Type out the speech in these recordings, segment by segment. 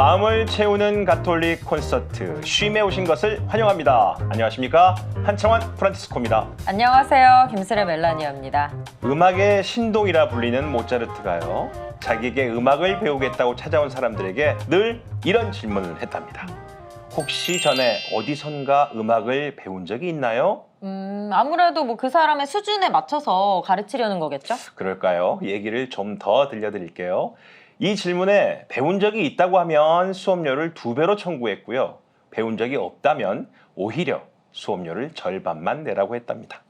마음을 채우는 가톨릭 콘서트 쉼에 오신 것을 환영합니다. 안녕하십니까? 한창원 프란치스코입니다. 안녕하세요. 김슬의 멜라니아입니다. 음악의 신동이라 불리는 모차르트가요. 자기에게 음악을 배우겠다고 찾아온 사람들에게 늘 이런 질문을 했답니다. 혹시 전에 어디선가 음악을 배운 적이 있나요? 아무래도 뭐 그 사람의 수준에 맞춰서 가르치려는 거겠죠? 그럴까요? 얘기를 좀 더 들려드릴게요. 이 질문에 배운 적이 있다고 하면 수업료를 2배로 청구했고요. 배운 적이 없다면 오히려 수업료를 절반만 내라고 했답니다.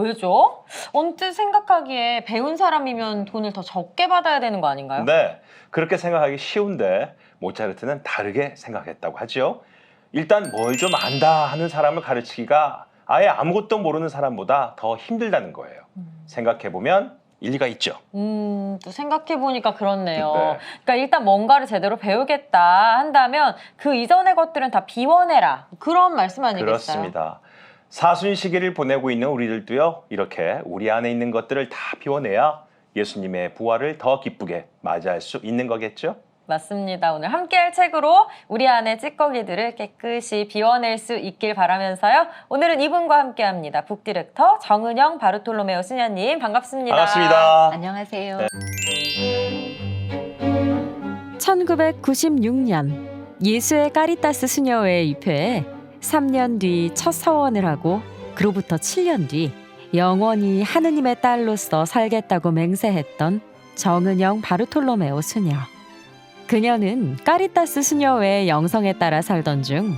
왜죠? 언뜻 생각하기에 배운 사람이면 돈을 더 적게 받아야 되는 거 아닌가요? 네, 그렇게 생각하기 쉬운데 모차르트는 다르게 생각했다고 하죠. 일단 뭘 좀 안다 하는 사람을 가르치기가 아예 아무것도 모르는 사람보다 더 힘들다는 거예요. 생각해보면 일리가 있죠. 또 생각해보니까 그렇네요. 네. 그러니까 일단 뭔가를 제대로 배우겠다 한다면 그 이전의 것들은 다 비워내라. 그런 말씀 아니겠어요? 그렇습니다. 사순 시기를 보내고 있는 우리들도요. 이렇게 우리 안에 있는 것들을 다 비워내야 예수님의 부활을 더 기쁘게 맞이할 수 있는 거겠죠? 맞습니다. 오늘 함께할 책으로 우리 안의 찌꺼기들을 깨끗이 비워낼 수 있길 바라면서요. 오늘은 이분과 함께합니다. 북디렉터 정은영 바르톨로메오 수녀님 반갑습니다. 반갑습니다. 안녕하세요. 네. 1996년 예수의 까리타스 수녀회에 입회해 3년 뒤 첫 서원을 하고 그로부터 7년 뒤 영원히 하느님의 딸로서 살겠다고 맹세했던 정은영 바르톨로메오 수녀. 그녀는 까리타스 수녀회의 영성에 따라 살던 중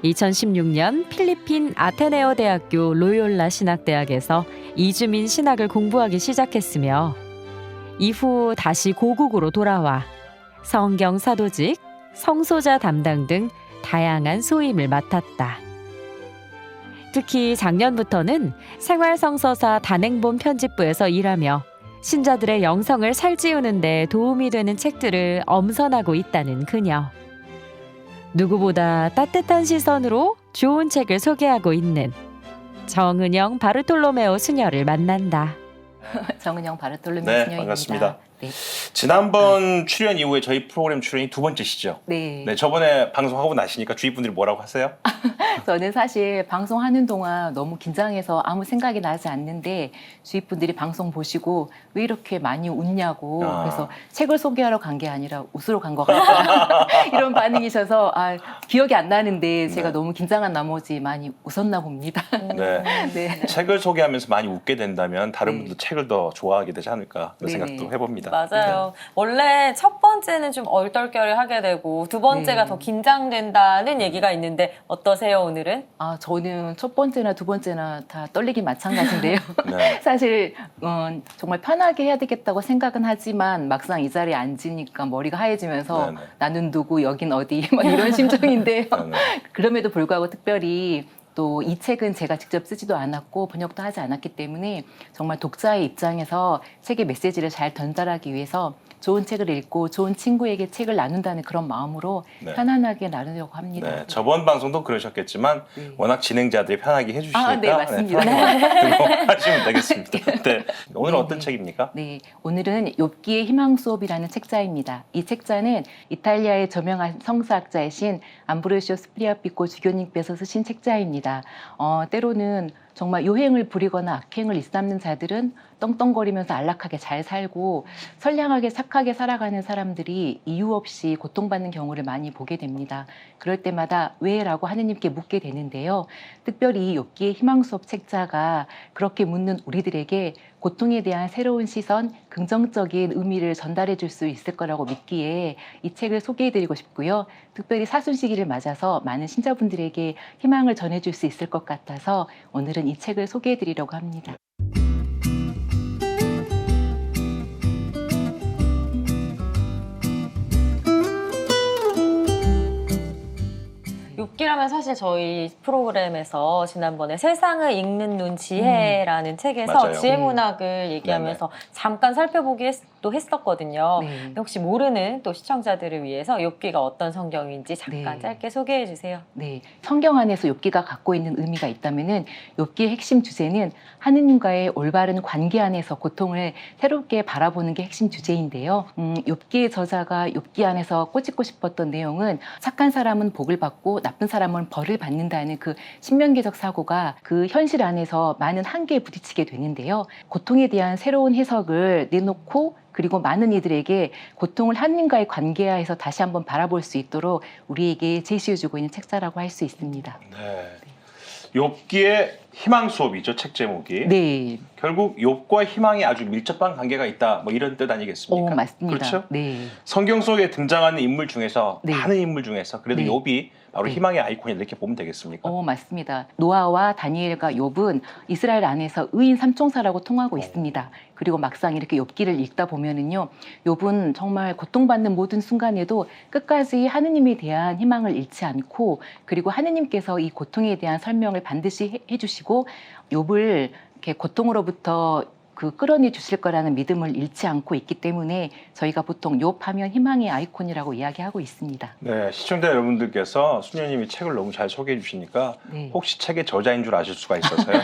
2016년 필리핀 아테네오 대학교 로욜라 신학대학에서 이주민 신학을 공부하기 시작했으며 이후 다시 고국으로 돌아와 성경 사도직, 성소자 담당 등 다양한 소임을 맡았다. 특히 작년부터는 생활성서사 단행본 편집부에서 일하며 신자들의 영성을 살찌우는 데 도움이 되는 책들을 엄선하고 있다는 그녀. 누구보다 따뜻한 시선으로 좋은 책을 소개하고 있는 정은영 바르톨로메오 수녀를 만난다. 정은영 바르톨로메오 네, 수녀입니다. 반갑습니다. 네. 지난번 출연 이후에 저희 프로그램 출연이 2번째시죠? 네. 네, 저번에 방송하고 나시니까 주위 분들이 뭐라고 하세요? 저는 사실 방송하는 동안 너무 긴장해서 아무 생각이 나지 않는데 주위 분들이 방송 보시고 왜 이렇게 많이 웃냐고 그래서 책을 소개하러 간 게 아니라 웃으러 간 것 같다 이런 반응이셔서 기억이 안 나는데 제가 네. 너무 긴장한 나머지 많이 웃었나 봅니다. 네. 네. 책을 소개하면서 많이 웃게 된다면 다른 네. 분도 책을 더 좋아하게 되지 않을까 그런 네네. 생각도 해봅니다. 맞아요. 원래 첫 번째는 좀 얼떨결을 하게 되고 두 번째가 네. 더 긴장된다는 얘기가 있는데 어떠세요, 오늘은? 저는 첫 번째나 두 번째나 다 떨리긴 마찬가지인데요. 네. 사실 정말 편하게 해야 되겠다고 생각은 하지만 막상 이 자리에 앉으니까 머리가 하얘지면서 네네. 나는 누구 여긴 어디 막 이런 심정인데요. 네네. 그럼에도 불구하고 특별히 또 이 책은 제가 직접 쓰지도 않았고 번역도 하지 않았기 때문에 정말 독자의 입장에서 책의 메시지를 잘 전달하기 위해서 좋은 책을 읽고 좋은 친구에게 책을 나눈다는 그런 마음으로 네. 편안하게 나누려고 합니다. 네, 저번 방송도 그러셨겠지만 네. 워낙 진행자들이 편하게 해주시니까 네, 맞습니다. 편하게 하시면 되겠습니다. 네. 오늘은 네, 어떤 네. 책입니까? 네, 오늘은 욥기의 희망 수업이라는 책자입니다. 이 책자는 이탈리아의 저명한 성서학자이신 암브로시오 스프리아피코 주교님께서 쓰신 책자입니다. 때로는 정말 요행을 부리거나 악행을 일삼는 자들은 떵떵거리면서 안락하게 잘 살고 선량하게 착하게 살아가는 사람들이 이유 없이 고통받는 경우를 많이 보게 됩니다. 그럴 때마다 왜? 라고 하느님께 묻게 되는데요. 특별히 욥기의 희망 수업 책자가 그렇게 묻는 우리들에게 고통에 대한 새로운 시선, 긍정적인 의미를 전달해 줄 수 있을 거라고 믿기에 이 책을 소개해 드리고 싶고요. 특별히 사순 시기를 맞아서 많은 신자분들에게 희망을 전해 줄 수 있을 것 같아서 오늘은 이 책을 소개해 드리려고 합니다. 욥기라면 왜냐하면 사실 저희 프로그램에서 지난번에 세상을 읽는 눈 지혜라는 책에서 맞아요. 지혜문학을 얘기하면서 잠깐 살펴보기도 했었거든요. 네. 혹시 모르는 또 시청자들을 위해서 욥기가 어떤 성경인지 잠깐 네. 짧게 소개해 주세요. 네, 성경 안에서 욥기가 갖고 있는 의미가 있다면은 욥기의 핵심 주제는 하느님과의 올바른 관계 안에서 고통을 새롭게 바라보는 게 핵심 주제인데요. 욥기의 저자가 욥기 안에서 꽂고 싶었던 내용은 착한 사람은 복을 받고 나쁜 사람은 벌을 받는다는 그 신명기적 사고가 그 현실 안에서 많은 한계에 부딪히게 되는데요. 고통에 대한 새로운 해석을 내놓고 그리고 많은 이들에게 고통을 하느님과의 관계하에서 다시 한번 바라볼 수 있도록 우리에게 제시해주고 있는 책자라고 할 수 있습니다. 네. 욥기의 희망 수업이죠, 책 제목이. 네, 결국 욥과 희망이 아주 밀접한 관계가 있다, 뭐 이런 뜻 아니겠습니까? 맞습니다. 그렇죠? 네, 성경 속에 등장하는 인물 중에서 네. 많은 인물 중에서 그래도 네. 욥이 바로 네. 희망의 아이콘이 이렇게 보면 되겠습니까? 맞습니다. 노아와 다니엘과 욥은 이스라엘 안에서 의인 삼총사라고 통하고 있습니다. 그리고 막상 이렇게 욥기를 읽다 보면은요, 욥은 정말 고통받는 모든 순간에도 끝까지 하느님에 대한 희망을 잃지 않고, 그리고 하느님께서 이 고통에 대한 설명을 반드시 해주시고 욥을 이렇게 고통으로부터 끌어내 주실 거라는 믿음을 잃지 않고 있기 때문에 저희가 보통 욥하면 희망의 아이콘이라고 이야기하고 있습니다. 네, 시청자 여러분들께서 수녀님이 책을 너무 잘 소개해 주시니까 네. 혹시 책의 저자인 줄 아실 수가 있어서요.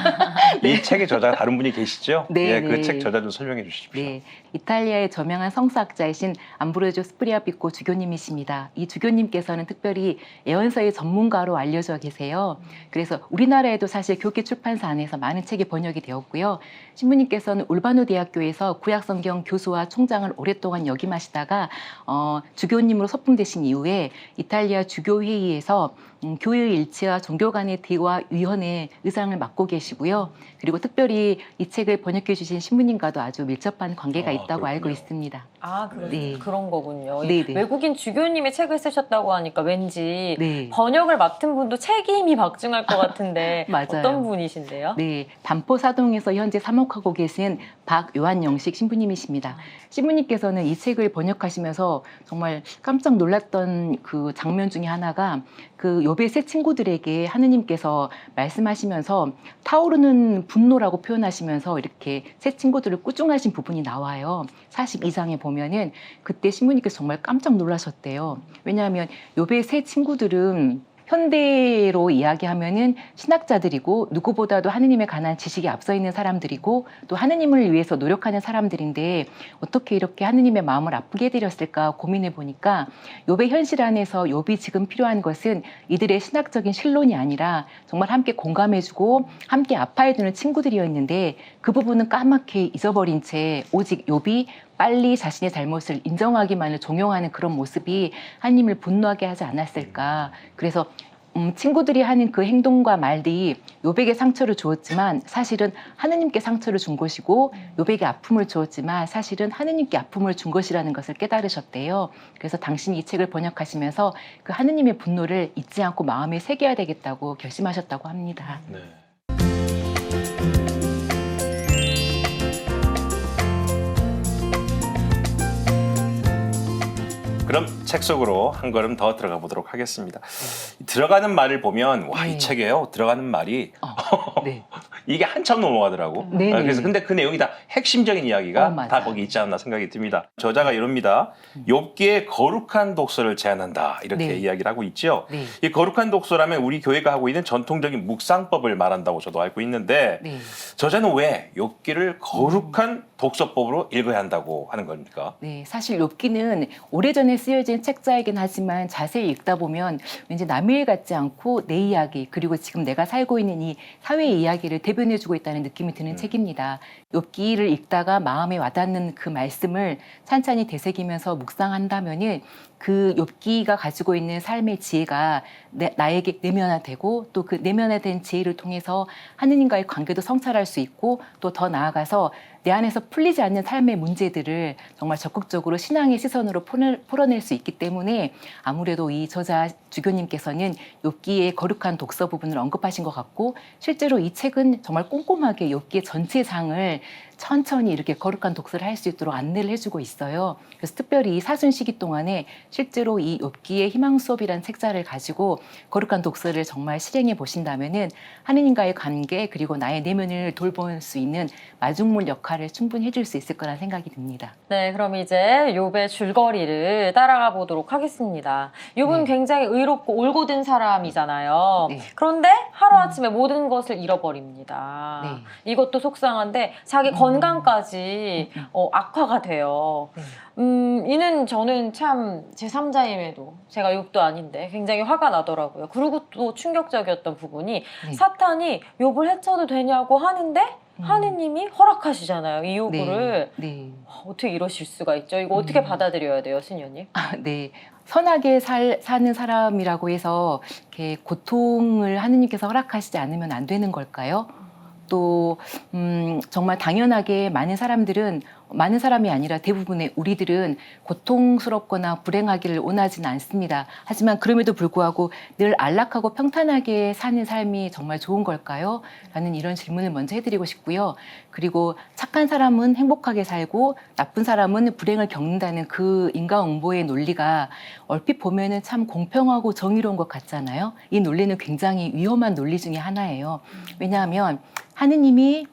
이 책의 저자가 다른 분이 계시죠? 네, 예, 그 네. 책 저자 좀 설명해 주십시오. 네, 이탈리아의 저명한 성서학자이신 암브로조 스프리아피코 주교님이십니다. 이 주교님께서는 특별히 예언서의 전문가로 알려져 계세요. 그래서 우리나라에도 사실 교계 출판사 안에서 많은 책이 번역이 되었고요. 신부님께서는 울바노 대학교에서 구약성경 교수와 총장을 오랫동안 역임하시다가 주교님으로 소풍되신 이후에 이탈리아 주교회의에서 교회의 일치와 종교 간의 대화 위원회 의장을 맡고 계시고요. 그리고 특별히 이 책을 번역해 주신 신부님과도 아주 밀접한 관계가 있다고 그렇군요. 알고 있습니다. 아, 네. 그런 거군요. 네, 네. 외국인 주교님이 책을 쓰셨다고 하니까 왠지 네. 번역을 맡은 분도 책임이 막중할 것 같은데 맞아요. 어떤 분이신데요? 네, 반포사동에서 현재 사목하고 계신 박요한영식 신부님이십니다. 신부님께서는 이 책을 번역하시면서 정말 깜짝 놀랐던 그 장면 중에 하나가 그 욥의 세 친구들에게 하느님께서 말씀하시면서 타오르는 분노라고 표현하시면서 이렇게 세 친구들을 꾸중하신 부분이 나와요. 42장에 보면은 그때 신부님께서 정말 깜짝 놀라셨대요. 왜냐하면 욥의 세 친구들은 현대로 이야기하면은 신학자들이고 누구보다도 하느님에 관한 지식이 앞서 있는 사람들이고 또 하느님을 위해서 노력하는 사람들인데 어떻게 이렇게 하느님의 마음을 아프게 해드렸을까 고민해 보니까 욥의 현실 안에서 욥이 지금 필요한 것은 이들의 신학적인 신론이 아니라 정말 함께 공감해주고 함께 아파해주는 친구들이었는데 그 부분은 까맣게 잊어버린 채 오직 욥이 빨리 자신의 잘못을 인정하기만을 종용하는 그런 모습이 하느님을 분노하게 하지 않았을까. 그래서 친구들이 하는 그 행동과 말들이 욥에게 상처를 주었지만 사실은 하느님께 상처를 준 것이고 욥에게 아픔을 주었지만 사실은 하느님께 아픔을 준 것이라는 것을 깨달으셨대요. 그래서 당신이 이 책을 번역하시면서 그 하느님의 분노를 잊지 않고 마음에 새겨야 되겠다고 결심하셨다고 합니다. 네. 그럼 책 속으로 한 걸음 더 들어가 보도록 하겠습니다. 들어가는 말을 보면 와, 이 네. 책에요. 들어가는 말이 네. 이게 한참 넘어가더라고. 네네. 그래서 근데 그 내용이 다 핵심적인 이야기가 맞아요. 다 거기 있지 않나 생각이 듭니다. 저자가 이럽니다. 욥기의 거룩한 독서를 제안한다. 이렇게 네. 이야기를 하고 있죠. 네. 이 거룩한 독서라면 우리 교회가 하고 있는 전통적인 묵상법을 말한다고 저도 알고 있는데 네. 저자는 왜 욥기를 거룩한 독서법으로 읽어야 한다고 하는 겁니까? 네, 사실 욥기는 오래전에 쓰여진 책자이긴 하지만 자세히 읽다 보면 왠지 남의 일 같지 않고 내 이야기 그리고 지금 내가 살고 있는 이 사회의 이야기를 대변해주고 있다는 느낌이 드는 책입니다. 욥기를 읽다가 마음에 와닿는 그 말씀을 찬찬히 되새기면서 묵상한다면은 그 욥기가 가지고 있는 삶의 지혜가 나에게 내면화되고 또 그 내면화된 지혜를 통해서 하느님과의 관계도 성찰할 수 있고 또 더 나아가서 내 안에서 풀리지 않는 삶의 문제들을 정말 적극적으로 신앙의 시선으로 풀어낼 수 있기 때문에 아무래도 이 저자 주교님께서는 욥기의 거룩한 독서 부분을 언급하신 것 같고 실제로 이 책은 정말 꼼꼼하게 욥기의 전체 장을 천천히 이렇게 거룩한 독서를 할 수 있도록 안내를 해주고 있어요. 그래서 특별히 이 사순 시기 동안에 실제로 이 욥기의 희망 수업이라는 책자를 가지고 거룩한 독서를 정말 실행해 보신다면은 하느님과의 관계 그리고 나의 내면을 돌볼 수 있는 마중물 역할을 충분히 해줄 수 있을 거라는 생각이 듭니다. 네, 그럼 이제 욥의 줄거리를 따라가 보도록 하겠습니다. 욥은 네. 굉장히 의롭고 올곧은 사람이잖아요. 네. 그런데 하루아침에 모든 것을 잃어버립니다. 네. 이것도 속상한데 자기 건강까지 악화가 돼요. 네. 이는 저는 참 제3자임에도 제가 욥도 아닌데 굉장히 화가 나더라고요. 그리고 또 충격적이었던 부분이 네. 사탄이 욥을 해쳐도 되냐고 하는데 하느님이 허락하시잖아요. 이 요구를. 네. 어떻게 이러실 수가 있죠? 이거 어떻게 받아들여야 돼요, 신녀님? 네. 선하게 사는 사람이라고 해서 이렇게 고통을 하느님께서 허락하시지 않으면 안 되는 걸까요? 또 정말 당연하게 많은 사람이 아니라 대부분의 우리들은 고통스럽거나 불행하기를 원하지는 않습니다. 하지만 그럼에도 불구하고 늘 안락하고 평탄하게 사는 삶이 정말 좋은 걸까요? 라는 이런 질문을 먼저 해드리고 싶고요. 그리고 착한 사람은 행복하게 살고 나쁜 사람은 불행을 겪는다는 그 인과응보의 논리가 얼핏 보면은 참 공평하고 정의로운 것 같잖아요. 이 논리는 굉장히 위험한 논리 중에 하나예요. 왜냐하면 하느님이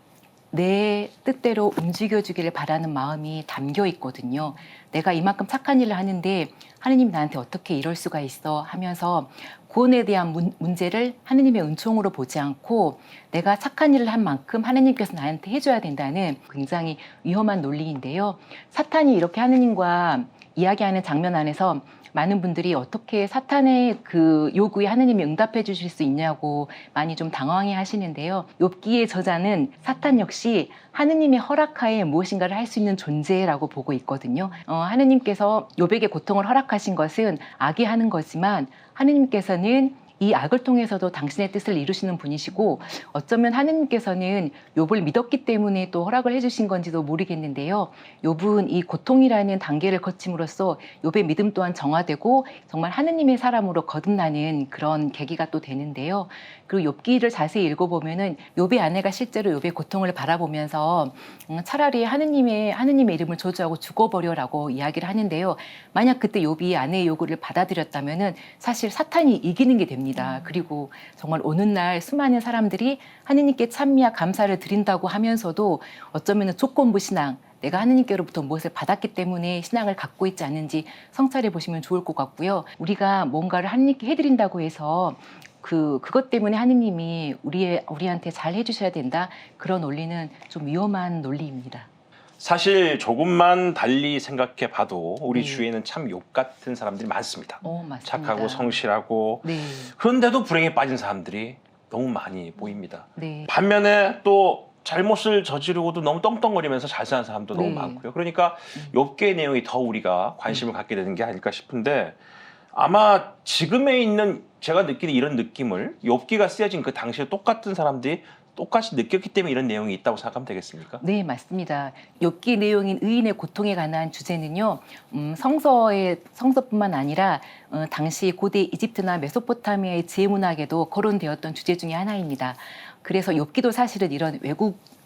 내 뜻대로 움직여주기를 바라는 마음이 담겨 있거든요. 내가 이만큼 착한 일을 하는데 하느님이 나한테 어떻게 이럴 수가 있어 하면서 구원에 대한 문제를 하느님의 은총으로 보지 않고 내가 착한 일을 한 만큼 하느님께서 나한테 해줘야 된다는 굉장히 위험한 논리인데요. 사탄이 이렇게 하느님과 이야기하는 장면 안에서 많은 분들이 어떻게 사탄의 그 요구에 하느님이 응답해 주실 수 있냐고 많이 좀 당황해 하시는데요. 욥기의 저자는 사탄 역시 하느님의 허락하에 무엇인가를 할 수 있는 존재라고 보고 있거든요. 하느님께서 욥에게 고통을 허락하신 것은 악이 하는 거지만 하느님께서는 이 악을 통해서도 당신의 뜻을 이루시는 분이시고 어쩌면 하느님께서는 욥을 믿었기 때문에 또 허락을 해주신 건지도 모르겠는데요. 욥은 이 고통이라는 단계를 거침으로써 욥의 믿음 또한 정화되고 정말 하느님의 사람으로 거듭나는 그런 계기가 또 되는데요. 그리고 욥기를 자세히 읽어보면은 욥의 아내가 실제로 욥의 고통을 바라보면서 차라리 하느님의 이름을 저주하고 죽어버려라고 이야기를 하는데요. 만약 그때 욥이 아내의 요구를 받아들였다면은 사실 사탄이 이기는 게 됩니다. 그리고 정말 오는 날 수많은 사람들이 하느님께 찬미와 감사를 드린다고 하면서도 어쩌면 조건부 신앙, 내가 하느님께로부터 무엇을 받았기 때문에 신앙을 갖고 있지 않은지 성찰해 보시면 좋을 것 같고요. 우리가 뭔가를 하느님께 해드린다고 해서 그것 때문에 하느님이 우리한테 잘 해주셔야 된다. 그런 논리는 좀 위험한 논리입니다. 사실 조금만 달리 생각해 봐도 우리 네. 주위에는 참 욥 같은 사람들이 많습니다. 맞습니다. 착하고 성실하고 네. 그런데도 불행에 빠진 사람들이 너무 많이 보입니다. 네. 반면에 또 잘못을 저지르고도 너무 떵떵거리면서 잘 사는 사람도 너무 네. 많고요. 그러니까 욥기의 내용이 더 우리가 관심을 갖게 되는 게 아닐까 싶은데 아마 지금에 있는 제가 느끼는 이런 느낌을 욥기가 쓰여진 그 당시에 똑같은 사람들이 똑같이 느꼈기 때문에 이런 내용이 있다고 생각하면 되겠습니까? 네, 맞습니다. 욥기 내용인 의인의 고통에 관한 주제는요, 성서뿐만 아니라 당시 고대 이집트나 메소포타미아의 지혜문학에도 거론되었던 주제 중에 하나입니다. 그래서 욥기도 사실은 이런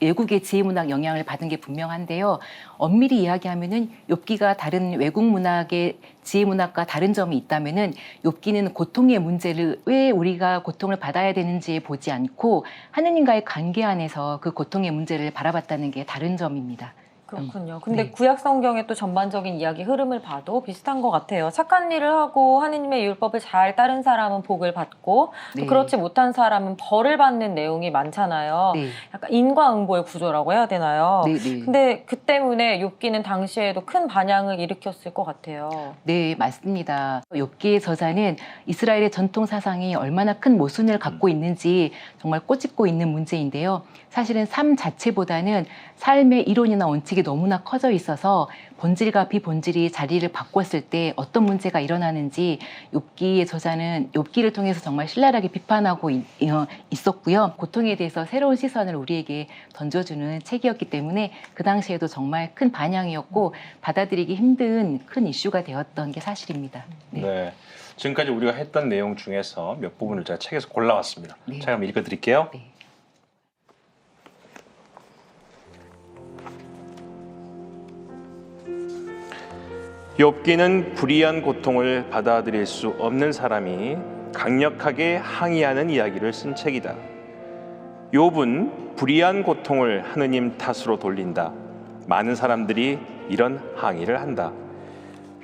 외국의 지혜문학 영향을 받은 게 분명한데요. 엄밀히 이야기하면은 욥기가 다른 외국 문학의 지혜문학과 다른 점이 있다면은 욥기는 고통의 문제를 왜 우리가 고통을 받아야 되는지 보지 않고 하느님과의 관계 안에서 그 고통의 문제를 바라봤다는 게 다른 점입니다. 그렇군요. 근데 네. 구약 성경의 또 전반적인 이야기 흐름을 봐도 비슷한 것 같아요. 착한 일을 하고 하느님의 율법을 잘 따른 사람은 복을 받고 또 네. 그렇지 못한 사람은 벌을 받는 내용이 많잖아요. 네. 약간 인과응보의 구조라고 해야 되나요? 네, 네. 근데 그 때문에 욥기는 당시에도 큰 반향을 일으켰을 것 같아요. 네, 맞습니다. 욥기의 저자는 이스라엘의 전통 사상이 얼마나 큰 모순을 갖고 있는지 정말 꼬집고 있는 문제인데요. 사실은 삶 자체보다는 삶의 이론이나 원칙이 너무나 커져 있어서 본질과 비본질이 자리를 바꿨을 때 어떤 문제가 일어나는지 욥기의 저자는 욥기를 통해서 정말 신랄하게 비판하고 있었고요. 고통에 대해서 새로운 시선을 우리에게 던져주는 책이었기 때문에 그 당시에도 정말 큰 반향이었고 받아들이기 힘든 큰 이슈가 되었던 게 사실입니다. 네. 네. 지금까지 우리가 했던 내용 중에서 몇 부분을 제가 책에서 골라왔습니다. 네. 제가 한번 읽어드릴게요. 네. 욥기는 불의한 고통을 받아들일 수 없는 사람이 강력하게 항의하는 이야기를 쓴 책이다. 욥은 불의한 고통을 하느님 탓으로 돌린다. 많은 사람들이 이런 항의를 한다.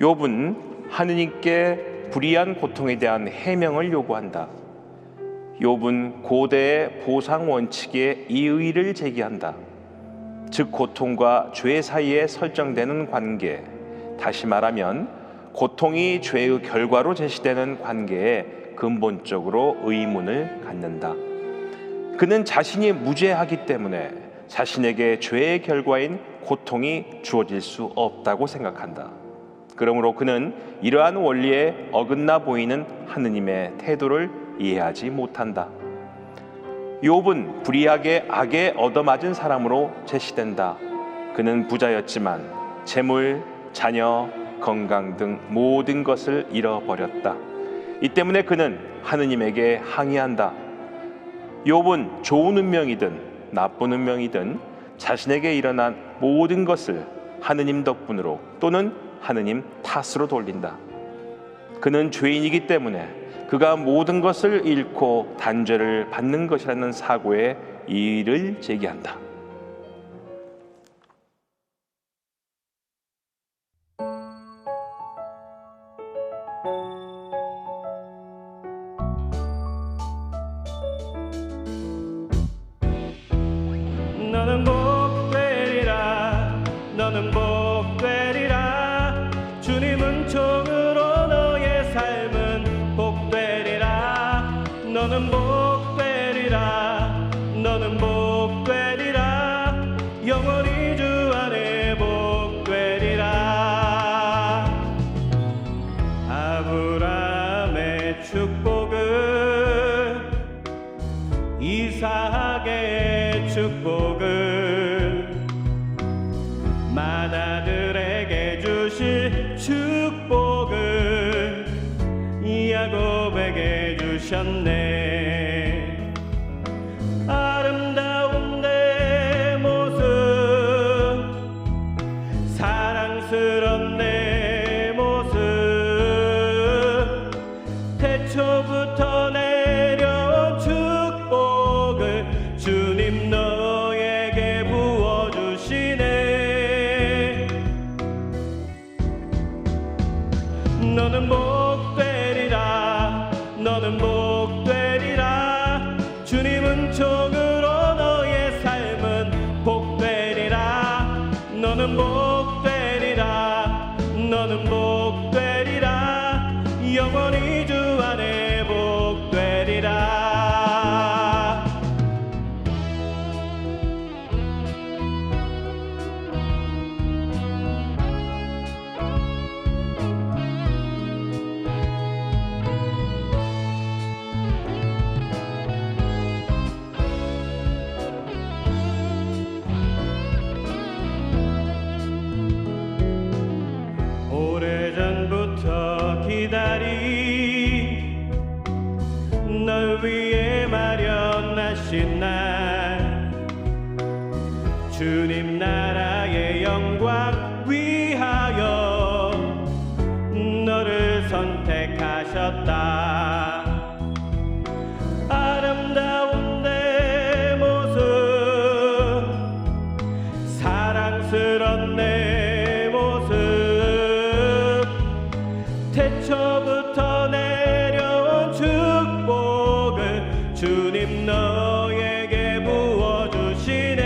욥은 하느님께 불의한 고통에 대한 해명을 요구한다. 욥은 고대의 보상 원칙에 이의를 제기한다. 즉 고통과 죄 사이에 설정되는 관계, 다시 말하면 고통이 죄의 결과로 제시되는 관계에 근본적으로 의문을 갖는다. 그는 자신이 무죄하기 때문에 자신에게 죄의 결과인 고통이 주어질 수 없다고 생각한다. 그러므로 그는 이러한 원리에 어긋나 보이는 하느님의 태도를 이해하지 못한다. 욥은 불의하게 악에 얻어맞은 사람으로 제시된다. 그는 부자였지만 재물, 자녀, 건강 등 모든 것을 잃어버렸다. 이 때문에 그는 하느님에게 항의한다. 욥은 좋은 운명이든 나쁜 운명이든 자신에게 일어난 모든 것을 하느님 덕분으로 또는 하느님 탓으로 돌린다. 그는 죄인이기 때문에 그가 모든 것을 잃고 단죄를 받는 것이라는 사고에 이의를 제기한다. 너는 복되리라 너는 복되리라 주님은 종으로 너의 삶은 복되리라 너는 복되리라 너는 복되리라 영원히 주 안에 복되리라 아브라함의 축복은 이삭의 축복은 맏아들에게 주실 축복을 야곱에게 주셨네. 아름다운 내 모습 사랑스런 내 모습 태초부터 내려온 축복을 주님 너에게 부어주시네. 너는 복되리라 너는 복되리라 주님은 종으로 너의 삶은 복되리라 너는 복되리라 너는 복되리라 영원히 주 안에 복되리라. 오래전부터 기다린 널 위해 마련하신 날 주님 나라의 영광 위하여 너를 선택하셨다. 아름다운 내 모습 사랑스런 내 모습 태초부터 내려온 축복을 주님 너에게 부어주시네.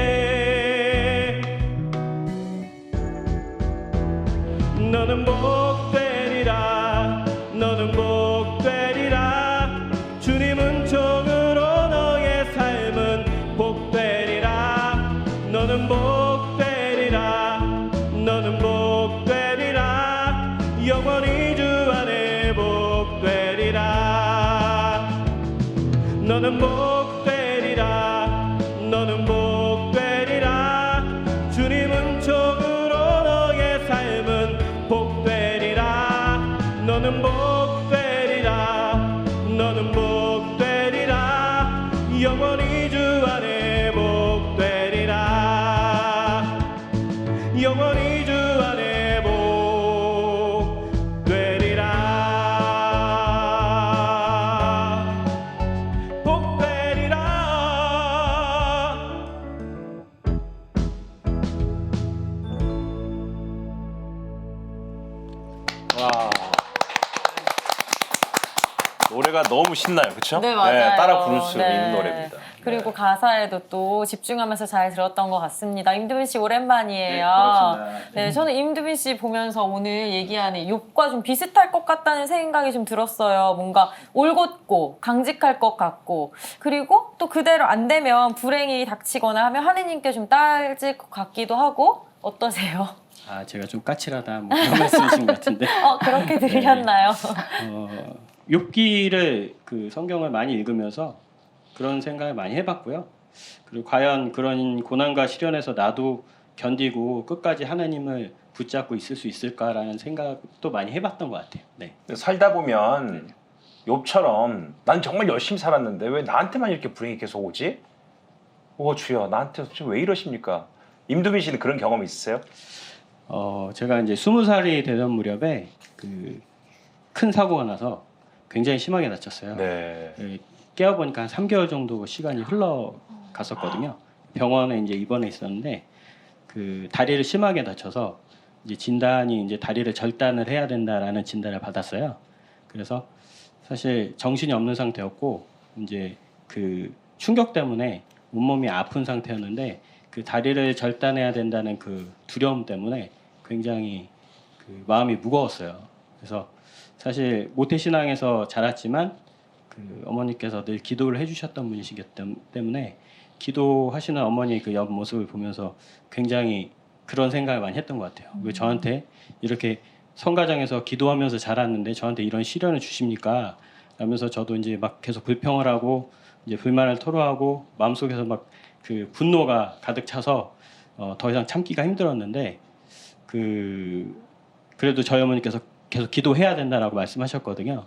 너는 복되리라 너는 복되리라 주님은 종으로 너의 삶은 복되리라 너는 복되리라 너는 복되리라 영원히 주 안에 복되리라. 너는 복되리라 너는 복되리라 주님은 종으로 너의 삶은 복되리라 너는 복되리라 너는 복되리라 영원히 주 안에 복되리라 영원히 주 안에 복되리라. 와. 노래가 너무 신나요, 그렇죠? 네, 맞아요. 따라 부를 수 네. 있는 노래입니다. 그리고 네. 가사에도 또 집중하면서 잘 들었던 것 같습니다. 임두빈 씨 오랜만이에요. 네, 저는 임두빈 씨 보면서 오늘 얘기하는 욥과 좀 비슷할 것 같다는 생각이 좀 들었어요. 뭔가 올곧고 강직할 것 같고, 그리고 또 그대로 안 되면 불행이 닥치거나 하면 하느님께 좀 따질 것 같기도 하고. 어떠세요? 아, 제가 좀 까칠하다 뭐 그런 말씀이신 것 같은데. 그렇게 들렸나요? 욥기를 그 성경을 많이 읽으면서 그런 생각을 많이 해봤고요. 그리고 과연 그런 고난과 시련에서 나도 견디고 끝까지 하나님을 붙잡고 있을 수 있을까라는 생각도 많이 해봤던 것 같아요. 네. 살다 보면 욥처럼 난 정말 열심히 살았는데 왜 나한테만 이렇게 불행이 계속 오지? 오 주여, 나한테 지금 왜 이러십니까? 임두빈 씨는 그런 경험 있으세요? 제가 이제 20살이 되던 무렵에 그 큰 사고가 나서 굉장히 심하게 다쳤어요. 네. 깨어보니까 한 3개월 정도 시간이 흘러갔었거든요. 병원에 이제 입원해 있었는데 그 다리를 심하게 다쳐서 이제 진단이 이제 다리를 절단을 해야 된다라는 진단을 받았어요. 그래서 사실 정신이 없는 상태였고 이제 그 충격 때문에 온몸이 아픈 상태였는데 그 다리를 절단해야 된다는 그 두려움 때문에 굉장히 그 마음이 무거웠어요. 그래서 사실 모태신앙에서 자랐지만 그 어머니께서 늘 기도를 해주셨던 분이시기 때문에 기도하시는 어머니의 그 옆 모습을 보면서 굉장히 그런 생각을 많이 했던 것 같아요. 왜 저한테 이렇게 성가정에서 기도하면서 자랐는데 저한테 이런 시련을 주십니까? 라면서 저도 이제 막 계속 불평을 하고 이제 불만을 토로하고 마음속에서 막 그 분노가 가득 차서 더 이상 참기가 힘들었는데 그래도 저희 어머니께서 계속 기도해야 된다라고 말씀하셨거든요.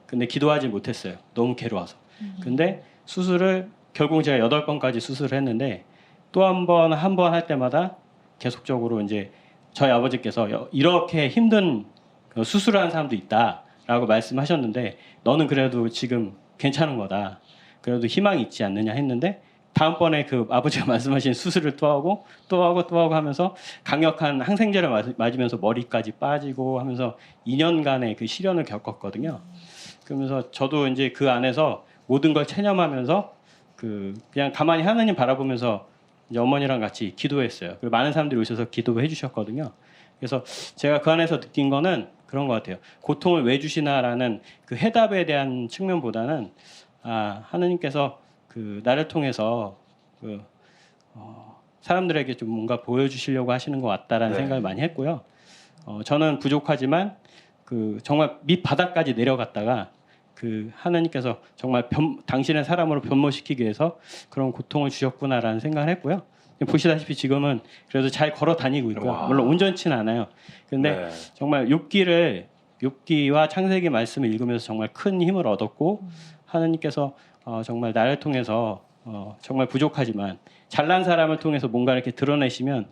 근데 기도하지 못했어요. 너무 괴로워서. 근데 수술을 결국 제가 8번까지 수술을 했는데 또 한 번 할 때마다 계속적으로 이제 저희 아버지께서 이렇게 힘든 수술을 하는 사람도 있다라고 말씀하셨는데 너는 그래도 지금 괜찮은 거다. 그래도 희망이 있지 않느냐 했는데 다음번에 그 아버지가 말씀하신 수술을 또 하고 하면서 강력한 항생제를 맞으면서 머리까지 빠지고 하면서 2년간의 그 시련을 겪었거든요. 그러면서 저도 이제 그 안에서 모든 걸 체념하면서 그냥 가만히 하나님 바라보면서 이제 어머니랑 같이 기도했어요. 그리고 많은 사람들이 오셔서 기도해 주셨거든요. 그래서 제가 그 안에서 느낀 거는 그런 것 같아요. 고통을 왜 주시나라는 그 해답에 대한 측면보다는 하나님께서 그 나를 통해서 사람들에게 좀 뭔가 보여주시려고 하시는 것 같다라는 네. 생각을 많이 했고요. 저는 부족하지만 그 정말 밑바닥까지 내려갔다가 그 하나님께서 정말 당신의 사람으로 변모시키기 위해서 그런 고통을 주셨구나라는 생각을 했고요. 보시다시피 지금은 그래도 잘 걸어 다니고 있고요. 와. 물론 온전치는 않아요. 근데 네. 정말 욥기와 창세기 말씀을 읽으면서 정말 큰 힘을 얻었고 하나님께서 정말 나를 통해서 정말 부족하지만 잘난 사람을 통해서 뭔가 이렇게 드러내시면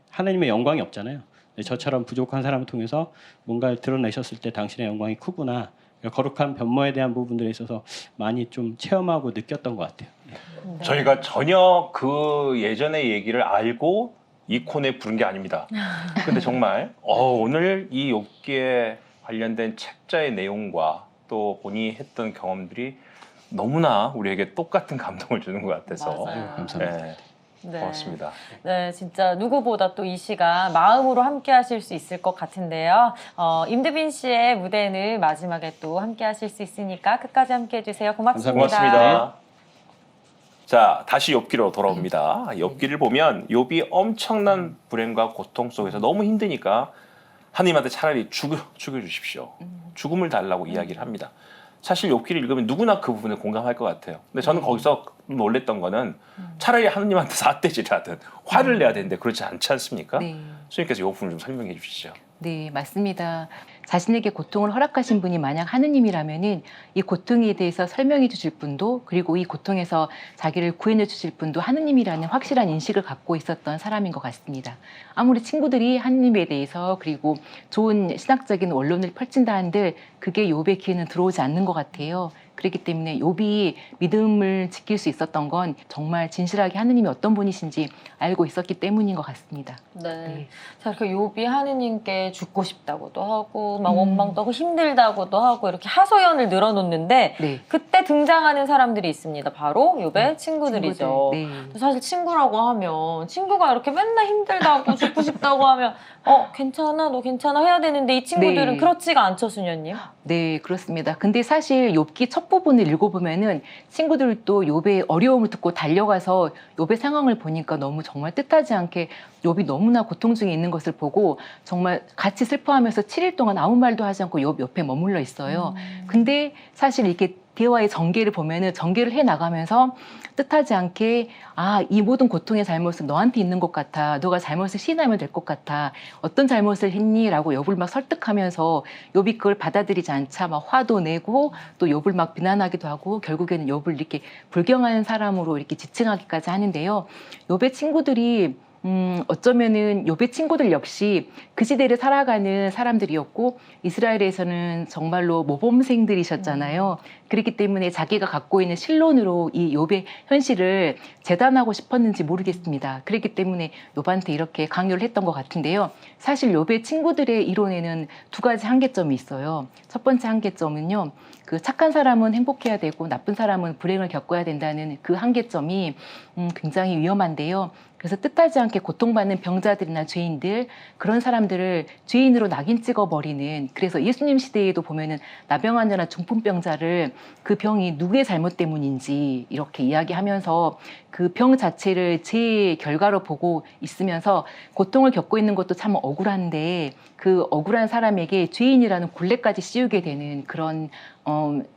하나님의 영광이 없잖아요. 저처럼 부족한 사람을 통해서 뭔가를 드러내셨을 때 당신의 영광이 크구나. 거룩한 변모에 대한 부분들에 있어서 많이 좀 체험하고 느꼈던 것 같아요. 네. 저희가 전혀 그 예전의 얘기를 알고 이 코너에 부른 게 아닙니다. 근데 정말 오늘 이 욥기에 관련된 책자의 내용과 또 본인이 했던 경험들이 너무나 우리에게 똑같은 감동을 주는 것 같아서 맞아요. 감사합니다. 네, 네. 고맙습니다. 네, 진짜 누구보다 또 이 시간 마음으로 함께 하실 수 있을 것 같은데요. 임두빈 씨의 무대는 마지막에 또 함께 하실 수 있으니까 끝까지 함께 해주세요. 고맙습니다. 고맙습니다. 자, 다시 욥기로 돌아옵니다. 욥기를 보면 욥이 엄청난 불행과 고통 속에서 너무 힘드니까 하나님한테 차라리 죽여주십시오. 죽음을 달라고 이야기를 합니다. 사실 욥기를 읽으면 누구나 그 부분에 공감할 것 같아요. 근데 저는 거기서 놀랬던 거는 차라리 하나님한테 삿대질을 하든 화를 내야 되는데 그렇지 않지 않습니까? 네. 수님께서 이 부분을 좀 설명해 주시죠. 네, 맞습니다. 자신에게 고통을 허락하신 분이 만약 하느님이라면은 이 고통에 대해서 설명해 주실 분도 그리고 이 고통에서 자기를 구해내 주실 분도 하느님이라는 확실한 인식을 갖고 있었던 사람인 것 같습니다. 아무리 친구들이 하느님에 대해서 그리고 좋은 신학적인 원론을 펼친다 한들 그게 욥의 귀에는 들어오지 않는 것 같아요. 그렇기 때문에 욥이 믿음을 지킬 수 있었던 건 정말 진실하게 하느님이 어떤 분이신지 알고 있었기 때문인 것 같습니다. 네. 자, 이렇게 욥이 하느님께 죽고 싶다고도 하고 막 음. 원망도 하고 힘들다고도 하고 이렇게 하소연을 늘어놓는데 네. 그때 등장하는 사람들이 있습니다. 바로 욥의 친구들이죠. 네. 사실 친구라고 하면 친구가 이렇게 맨날 힘들다고 죽고 싶다고 하면 괜찮아 너 괜찮아 해야 되는데 이 친구들은 네. 그렇지가 않죠, 수녀님. 네, 그렇습니다. 근데 사실 욥기 첫 부분을 읽어보면은 친구들도 욥의 어려움을 듣고 달려가서 욥의 상황을 보니까 너무 정말 뜻하지 않게 욥이 너무나 고통 중에 있는 것을 보고 정말 같이 슬퍼하면서 7일 동안 아무 말도 하지 않고 욥 옆에 머물러 있어요. 근데 사실 이렇게 대화의 전개를 보면은 전개를 해 나가면서 뜻하지 않게 이 모든 고통의 잘못은 너한테 있는 것 같아. 너가 잘못을 시인하면 될 것 같아. 어떤 잘못을 했니? 라고 욥을 막 설득하면서 욥이 그걸 받아들이지 않자 막 화도 내고 또 욥을 막 비난하기도 하고 결국에는 욥을 이렇게 불경한 사람으로 이렇게 지칭하기까지 하는데요. 욥의 친구들이 어쩌면은 욥의 친구들 역시 그 시대를 살아가는 사람들이었고 이스라엘에서는 정말로 모범생들이셨잖아요. 그렇기 때문에 자기가 갖고 있는 신론으로 이 욥의 현실을 재단하고 싶었는지 모르겠습니다. 그렇기 때문에 욥한테 이렇게 강요를 했던 것 같은데요. 사실 욥의 친구들의 이론에는 두 가지 한계점이 있어요. 첫 번째 한계점은요. 그 착한 사람은 행복해야 되고 나쁜 사람은 불행을 겪어야 된다는 그 한계점이 굉장히 위험한데요. 그래서 뜻하지 않게 고통받는 병자들이나 죄인들 그런 사람들을 죄인으로 낙인 찍어버리는 그래서 예수님 시대에도 보면은 나병 환자나 중풍병자를 그 병이 누구의 잘못 때문인지 이렇게 이야기하면서 그 병 자체를 제 결과로 보고 있으면서 고통을 겪고 있는 것도 참 억울한데 그 억울한 사람에게 죄인이라는 굴레까지 씌우게 되는 그런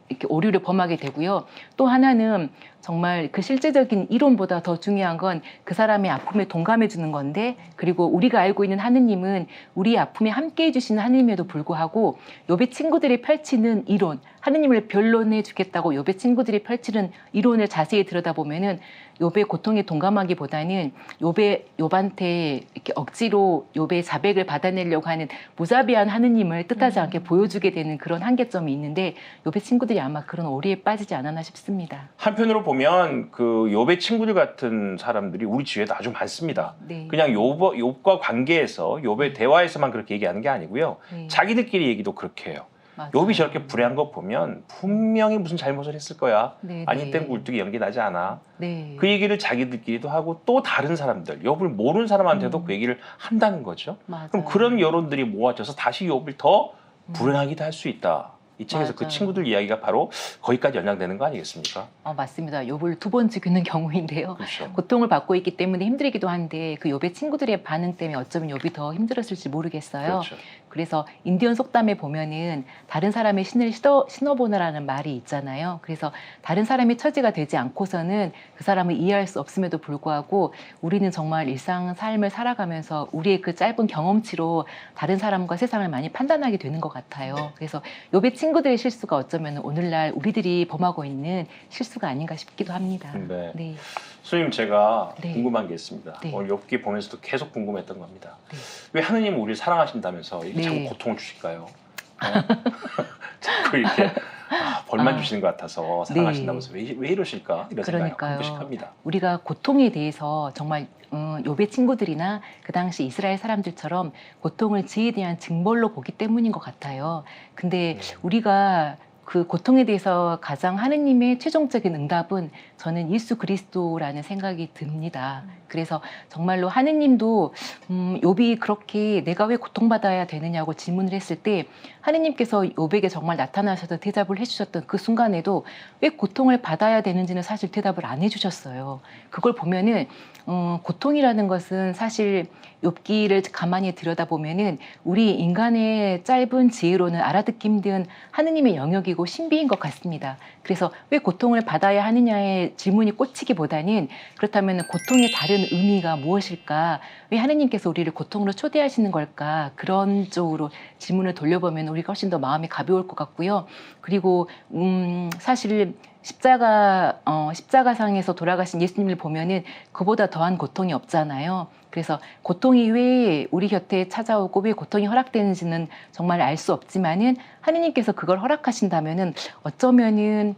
이렇게 오류를 범하게 되고요. 또 하나는 정말 그 실제적인 이론보다 더 중요한 건 그 사람의 아픔에 동감해 주는 건데 그리고 우리가 알고 있는 하느님은 우리의 아픔에 함께 해주시는 하느님에도 불구하고 욥의 친구들이 펼치는 이론 하느님을 변론해 주겠다고 욥의 친구들이 펼치는 이론을 자세히 들여다보면은 욥의 고통에 동감하기보다는 욥한테 이렇게 억지로 욥의 자백을 받아내려고 하는 무자비한 하느님을 뜻하지 않게 보여주게 되는 그런 한계점이 있는데 욥의 친구들이 아마 그런 오리에 빠지지 않았나 싶습니다. 한편으로 보면 그 욥의 친구들 같은 사람들이 우리 주위에도 아주 많습니다. 네. 그냥 욥과 관계에서 욥의 대화에서만 그렇게 얘기하는 게 아니고요. 네. 자기들끼리 얘기도 그렇게 해요. 맞아요. 욥이 저렇게 불행한 거 보면 분명히 무슨 잘못을 했을 거야. 네, 아니 네. 땐 굴뚝이 연기 나지 않아. 네. 그 얘기를 자기들끼리도 하고 또 다른 사람들, 욥을 모르는 사람한테도 그 얘기를 한다는 거죠. 맞아요. 그럼 그런 여론들이 모아져서 다시 욥을 더 불행하게 할 수 있다. 이 책에서 그 맞아요. 친구들 이야기가 바로 거기까지 연장되는 거 아니겠습니까? 맞습니다. 욥을 두 번 죽이는 경우인데요. 그렇죠. 고통을 받고 있기 때문에 힘들기도 한데 그 욥의 친구들의 반응 때문에 어쩌면 욥이 더 힘들었을지 모르겠어요. 그렇죠. 그래서 인디언 속담에 보면은 다른 사람의 신을 신어보느라는 말이 있잖아요. 그래서 다른 사람의 처지가 되지 않고서는 그 사람을 이해할 수 없음에도 불구하고 우리는 정말 일상 삶을 살아가면서 우리의 그 짧은 경험치로 다른 사람과 세상을 많이 판단하게 되는 것 같아요. 그래서 욥의 친구들의 실수가 어쩌면 오늘날 우리들이 범하고 있는 실수가 아닌가 싶기도 합니다. 네. 네. 스님 제가 네. 궁금한 게 있습니다. 네. 오늘 욥기 보면서도 계속 궁금했던 겁니다. 네. 왜 하느님은 우리를 사랑하신다면서 이렇게 네. 자꾸 고통을 주실까요? 자꾸 이렇게 벌만 주시는 것 같아서 사랑하신다면서 왜 이러실까? 이런 생각이 한 그러니까요. 번씩 합니다. 우리가 고통에 대해서 정말 욥의 친구들이나 그 당시 이스라엘 사람들처럼 고통을 죄에 대한 징벌로 보기 때문인 것 같아요. 근데 우리가 그 고통에 대해서 가장 하느님의 최종적인 응답은 저는 예수 그리스도라는 생각이 듭니다. 그래서 정말로 하느님도 욥이 그렇게 내가 왜 고통받아야 되느냐고 질문을 했을 때 하느님께서 욥에게 정말 나타나셔서 대답을 해주셨던 그 순간에도 왜 고통을 받아야 되는지는 사실 대답을 안 해주셨어요. 그걸 보면은 고통이라는 것은 사실 욥기를 가만히 들여다보면은 우리 인간의 짧은 지혜로는 알아듣기 힘든 하느님의 영역이고 신비인 것 같습니다. 그래서 왜 고통을 받아야 하느냐의 질문이 꽂히기보다는 그렇다면 고통의 다른 의미가 무엇일까? 왜 하느님께서 우리를 고통으로 초대하시는 걸까? 그런 쪽으로 질문을 돌려보면 우리가 훨씬 더 마음이 가벼울 것 같고요. 그리고 사실 십자가상에서 돌아가신 예수님을 보면은 그보다 더한 고통이 없잖아요. 그래서 고통이 왜 우리 곁에 찾아오고 왜 고통이 허락되는지는 정말 알 수 없지만은 하느님께서 그걸 허락하신다면은 어쩌면은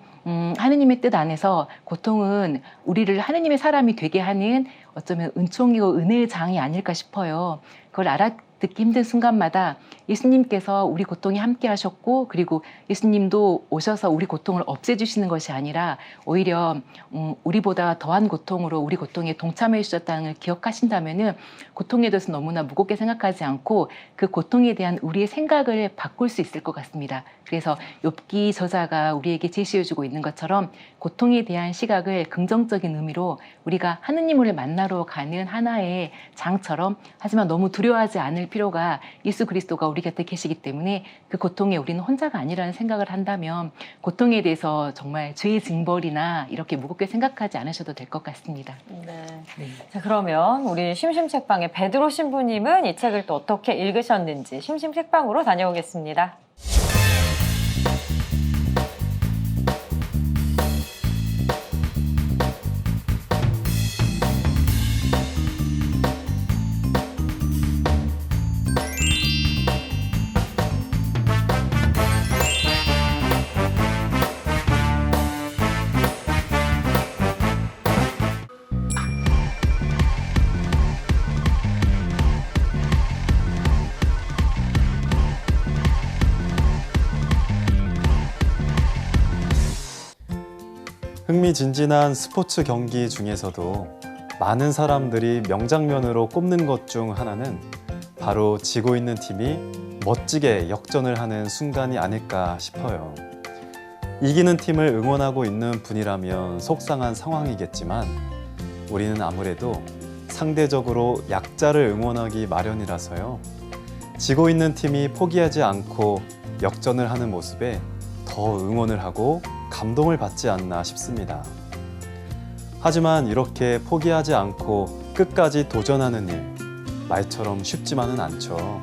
하느님의 뜻 안에서 고통은 우리를 하느님의 사람이 되게 하는 어쩌면 은총이고 은혜의 장이 아닐까 싶어요. 그걸 알아듣기 힘든 순간마다 예수님께서 우리 고통에 함께 하셨고, 그리고 예수님도 오셔서 우리 고통을 없애주시는 것이 아니라 오히려 우리보다 더한 고통으로 우리 고통에 동참해 주셨다는 걸 기억하신다면은 고통에 대해서 너무나 무겁게 생각하지 않고 그 고통에 대한 우리의 생각을 바꿀 수 있을 것 같습니다. 그래서 욥기 저자가 우리에게 제시해주고 있는 것처럼 고통에 대한 시각을 긍정적인 의미로 우리가 하느님을 만나러 가는 하나의 장처럼, 하지만 너무 두려워하지 않을 필요가, 예수 그리스도가 우리 곁에 계시기 때문에 그 고통에 우리는 혼자가 아니라는 생각을 한다면 고통에 대해서 정말 죄의 징벌이나 이렇게 무겁게 생각하지 않으셔도 될 것 같습니다. 네. 자, 그러면 우리 심심책방의 베드로 신부님은 이 책을 또 어떻게 읽으셨는지 심심책방으로 다녀오겠습니다. 흥미진진한 스포츠 경기 중에서도 많은 사람들이 명장면으로 꼽는 것 중 하나는 바로 지고 있는 팀이 멋지게 역전을 하는 순간이 아닐까 싶어요. 이기는 팀을 응원하고 있는 분이라면 속상한 상황이겠지만 우리는 아무래도 상대적으로 약자를 응원하기 마련이라서요. 지고 있는 팀이 포기하지 않고 역전을 하는 모습에 더 응원을 하고 감동을 받지 않나 싶습니다. 하지만 이렇게 포기하지 않고 끝까지 도전하는 일, 말처럼 쉽지만은 않죠.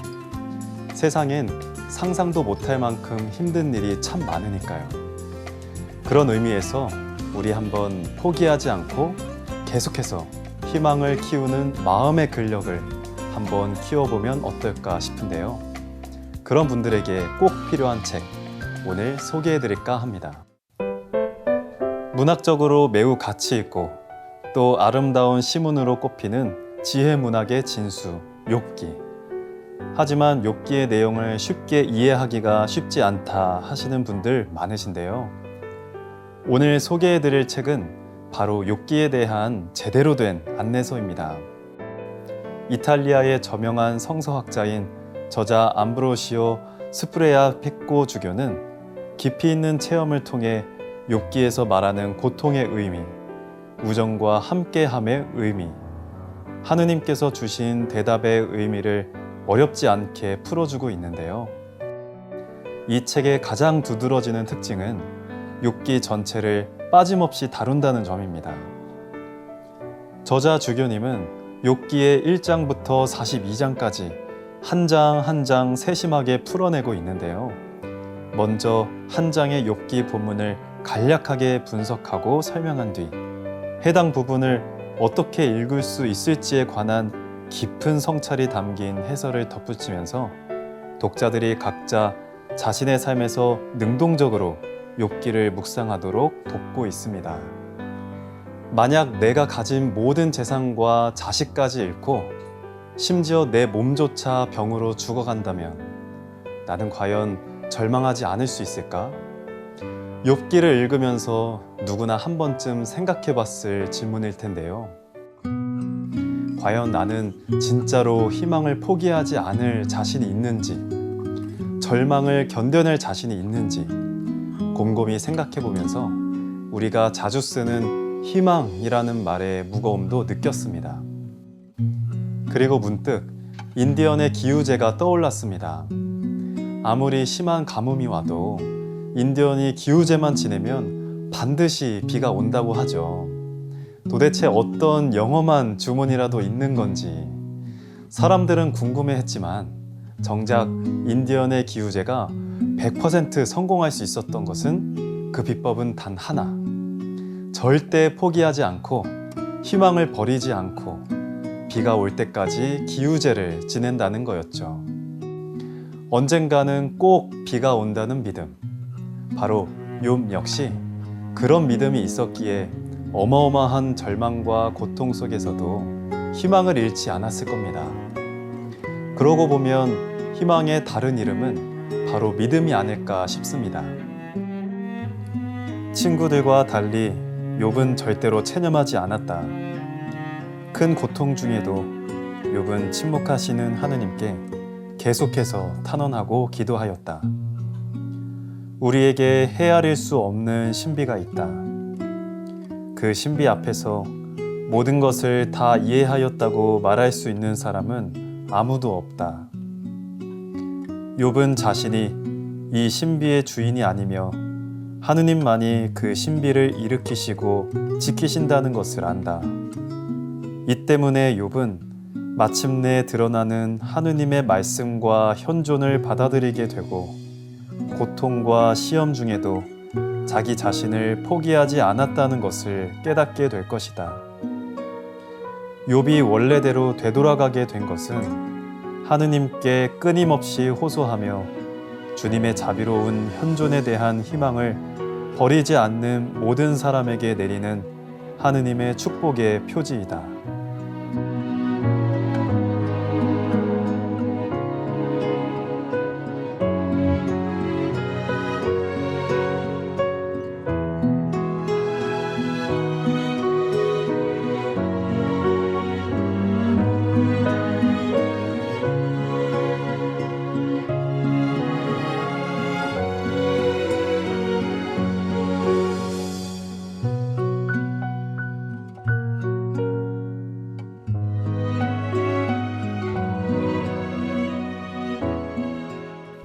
세상엔 상상도 못할 만큼 힘든 일이 참 많으니까요. 그런 의미에서 우리 한번 포기하지 않고 계속해서 희망을 키우는 마음의 근력을 한번 키워보면 어떨까 싶은데요. 그런 분들에게 꼭 필요한 책, 오늘 소개해드릴까 합니다. 문학적으로 매우 가치 있고 또 아름다운 시문으로 꼽히는 지혜 문학의 진수, 욥기. 하지만 욥기의 내용을 쉽게 이해하기가 쉽지 않다 하시는 분들 많으신데요. 오늘 소개해드릴 책은 바로 욥기에 대한 제대로 된 안내서입니다. 이탈리아의 저명한 성서학자인 저자 암브로시오 스프레아 피꼬 주교는 깊이 있는 체험을 통해 욥기에서 말하는 고통의 의미, 우정과 함께함의 의미, 하느님께서 주신 대답의 의미를 어렵지 않게 풀어주고 있는데요. 이 책의 가장 두드러지는 특징은 욥기 전체를 빠짐없이 다룬다는 점입니다. 저자 주교님은 욥기의 1장부터 42장까지 한 장 한 장 세심하게 풀어내고 있는데요. 먼저 한 장의 욥기 본문을 간략하게 분석하고 설명한 뒤 해당 부분을 어떻게 읽을 수 있을지에 관한 깊은 성찰이 담긴 해설을 덧붙이면서 독자들이 각자 자신의 삶에서 능동적으로 욥기를 묵상하도록 돕고 있습니다. 만약 내가 가진 모든 재산과 자식까지 잃고 심지어 내 몸조차 병으로 죽어간다면 나는 과연 절망하지 않을 수 있을까? 욥기를 읽으면서 누구나 한 번쯤 생각해 봤을 질문일 텐데요. 과연 나는 진짜로 희망을 포기하지 않을 자신이 있는지, 절망을 견뎌낼 자신이 있는지 곰곰이 생각해 보면서 우리가 자주 쓰는 희망이라는 말의 무거움도 느꼈습니다. 그리고 문득 인디언의 기우제가 떠올랐습니다. 아무리 심한 가뭄이 와도 인디언이 기우제만 지내면 반드시 비가 온다고 하죠. 도대체 어떤 영험한 주문이라도 있는 건지 사람들은 궁금해했지만 정작 인디언의 기우제가 100% 성공할 수 있었던 것은 그 비법은 단 하나, 절대 포기하지 않고 희망을 버리지 않고 비가 올 때까지 기우제를 지낸다는 거였죠. 언젠가는 꼭 비가 온다는 믿음. 바로 욥 역시 그런 믿음이 있었기에 어마어마한 절망과 고통 속에서도 희망을 잃지 않았을 겁니다. 그러고 보면 희망의 다른 이름은 바로 믿음이 아닐까 싶습니다. 친구들과 달리 욥은 절대로 체념하지 않았다. 큰 고통 중에도 욥은 침묵하시는 하느님께 계속해서 탄원하고 기도하였다. 우리에게 헤아릴 수 없는 신비가 있다. 그 신비 앞에서 모든 것을 다 이해하였다고 말할 수 있는 사람은 아무도 없다. 욥은 자신이 이 신비의 주인이 아니며 하느님만이 그 신비를 일으키시고 지키신다는 것을 안다. 이 때문에 욥은 마침내 드러나는 하느님의 말씀과 현존을 받아들이게 되고 고통과 시험 중에도 자기 자신을 포기하지 않았다는 것을 깨닫게 될 것이다. 욥이 원래대로 되돌아가게 된 것은 하느님께 끊임없이 호소하며 주님의 자비로운 현존에 대한 희망을 버리지 않는 모든 사람에게 내리는 하느님의 축복의 표지이다.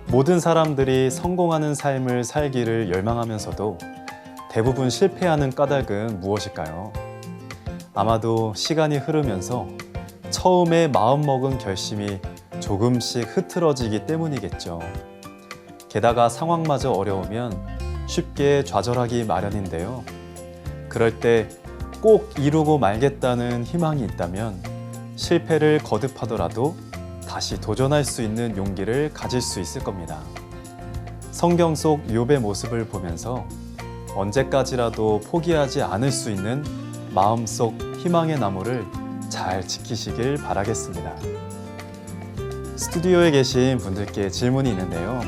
모든 사람들이 성공하는 삶을 살기를 열망하면서도 대부분 실패하는 까닭은 무엇일까요? 아마도 시간이 흐르면서 처음에 마음먹은 결심이 조금씩 흐트러지기 때문이겠죠. 게다가 상황마저 어려우면 쉽게 좌절하기 마련인데요. 그럴 때 꼭 이루고 말겠다는 희망이 있다면 실패를 거듭하더라도 다시 도전할 수 있는 용기를 가질 수 있을 겁니다. 성경 속 욥의 모습을 보면서 언제까지라도 포기하지 않을 수 있는 마음속 희망의 나무를 잘 지키시길 바라겠습니다. 스튜디오에 계신 분들께 질문이 있는데요.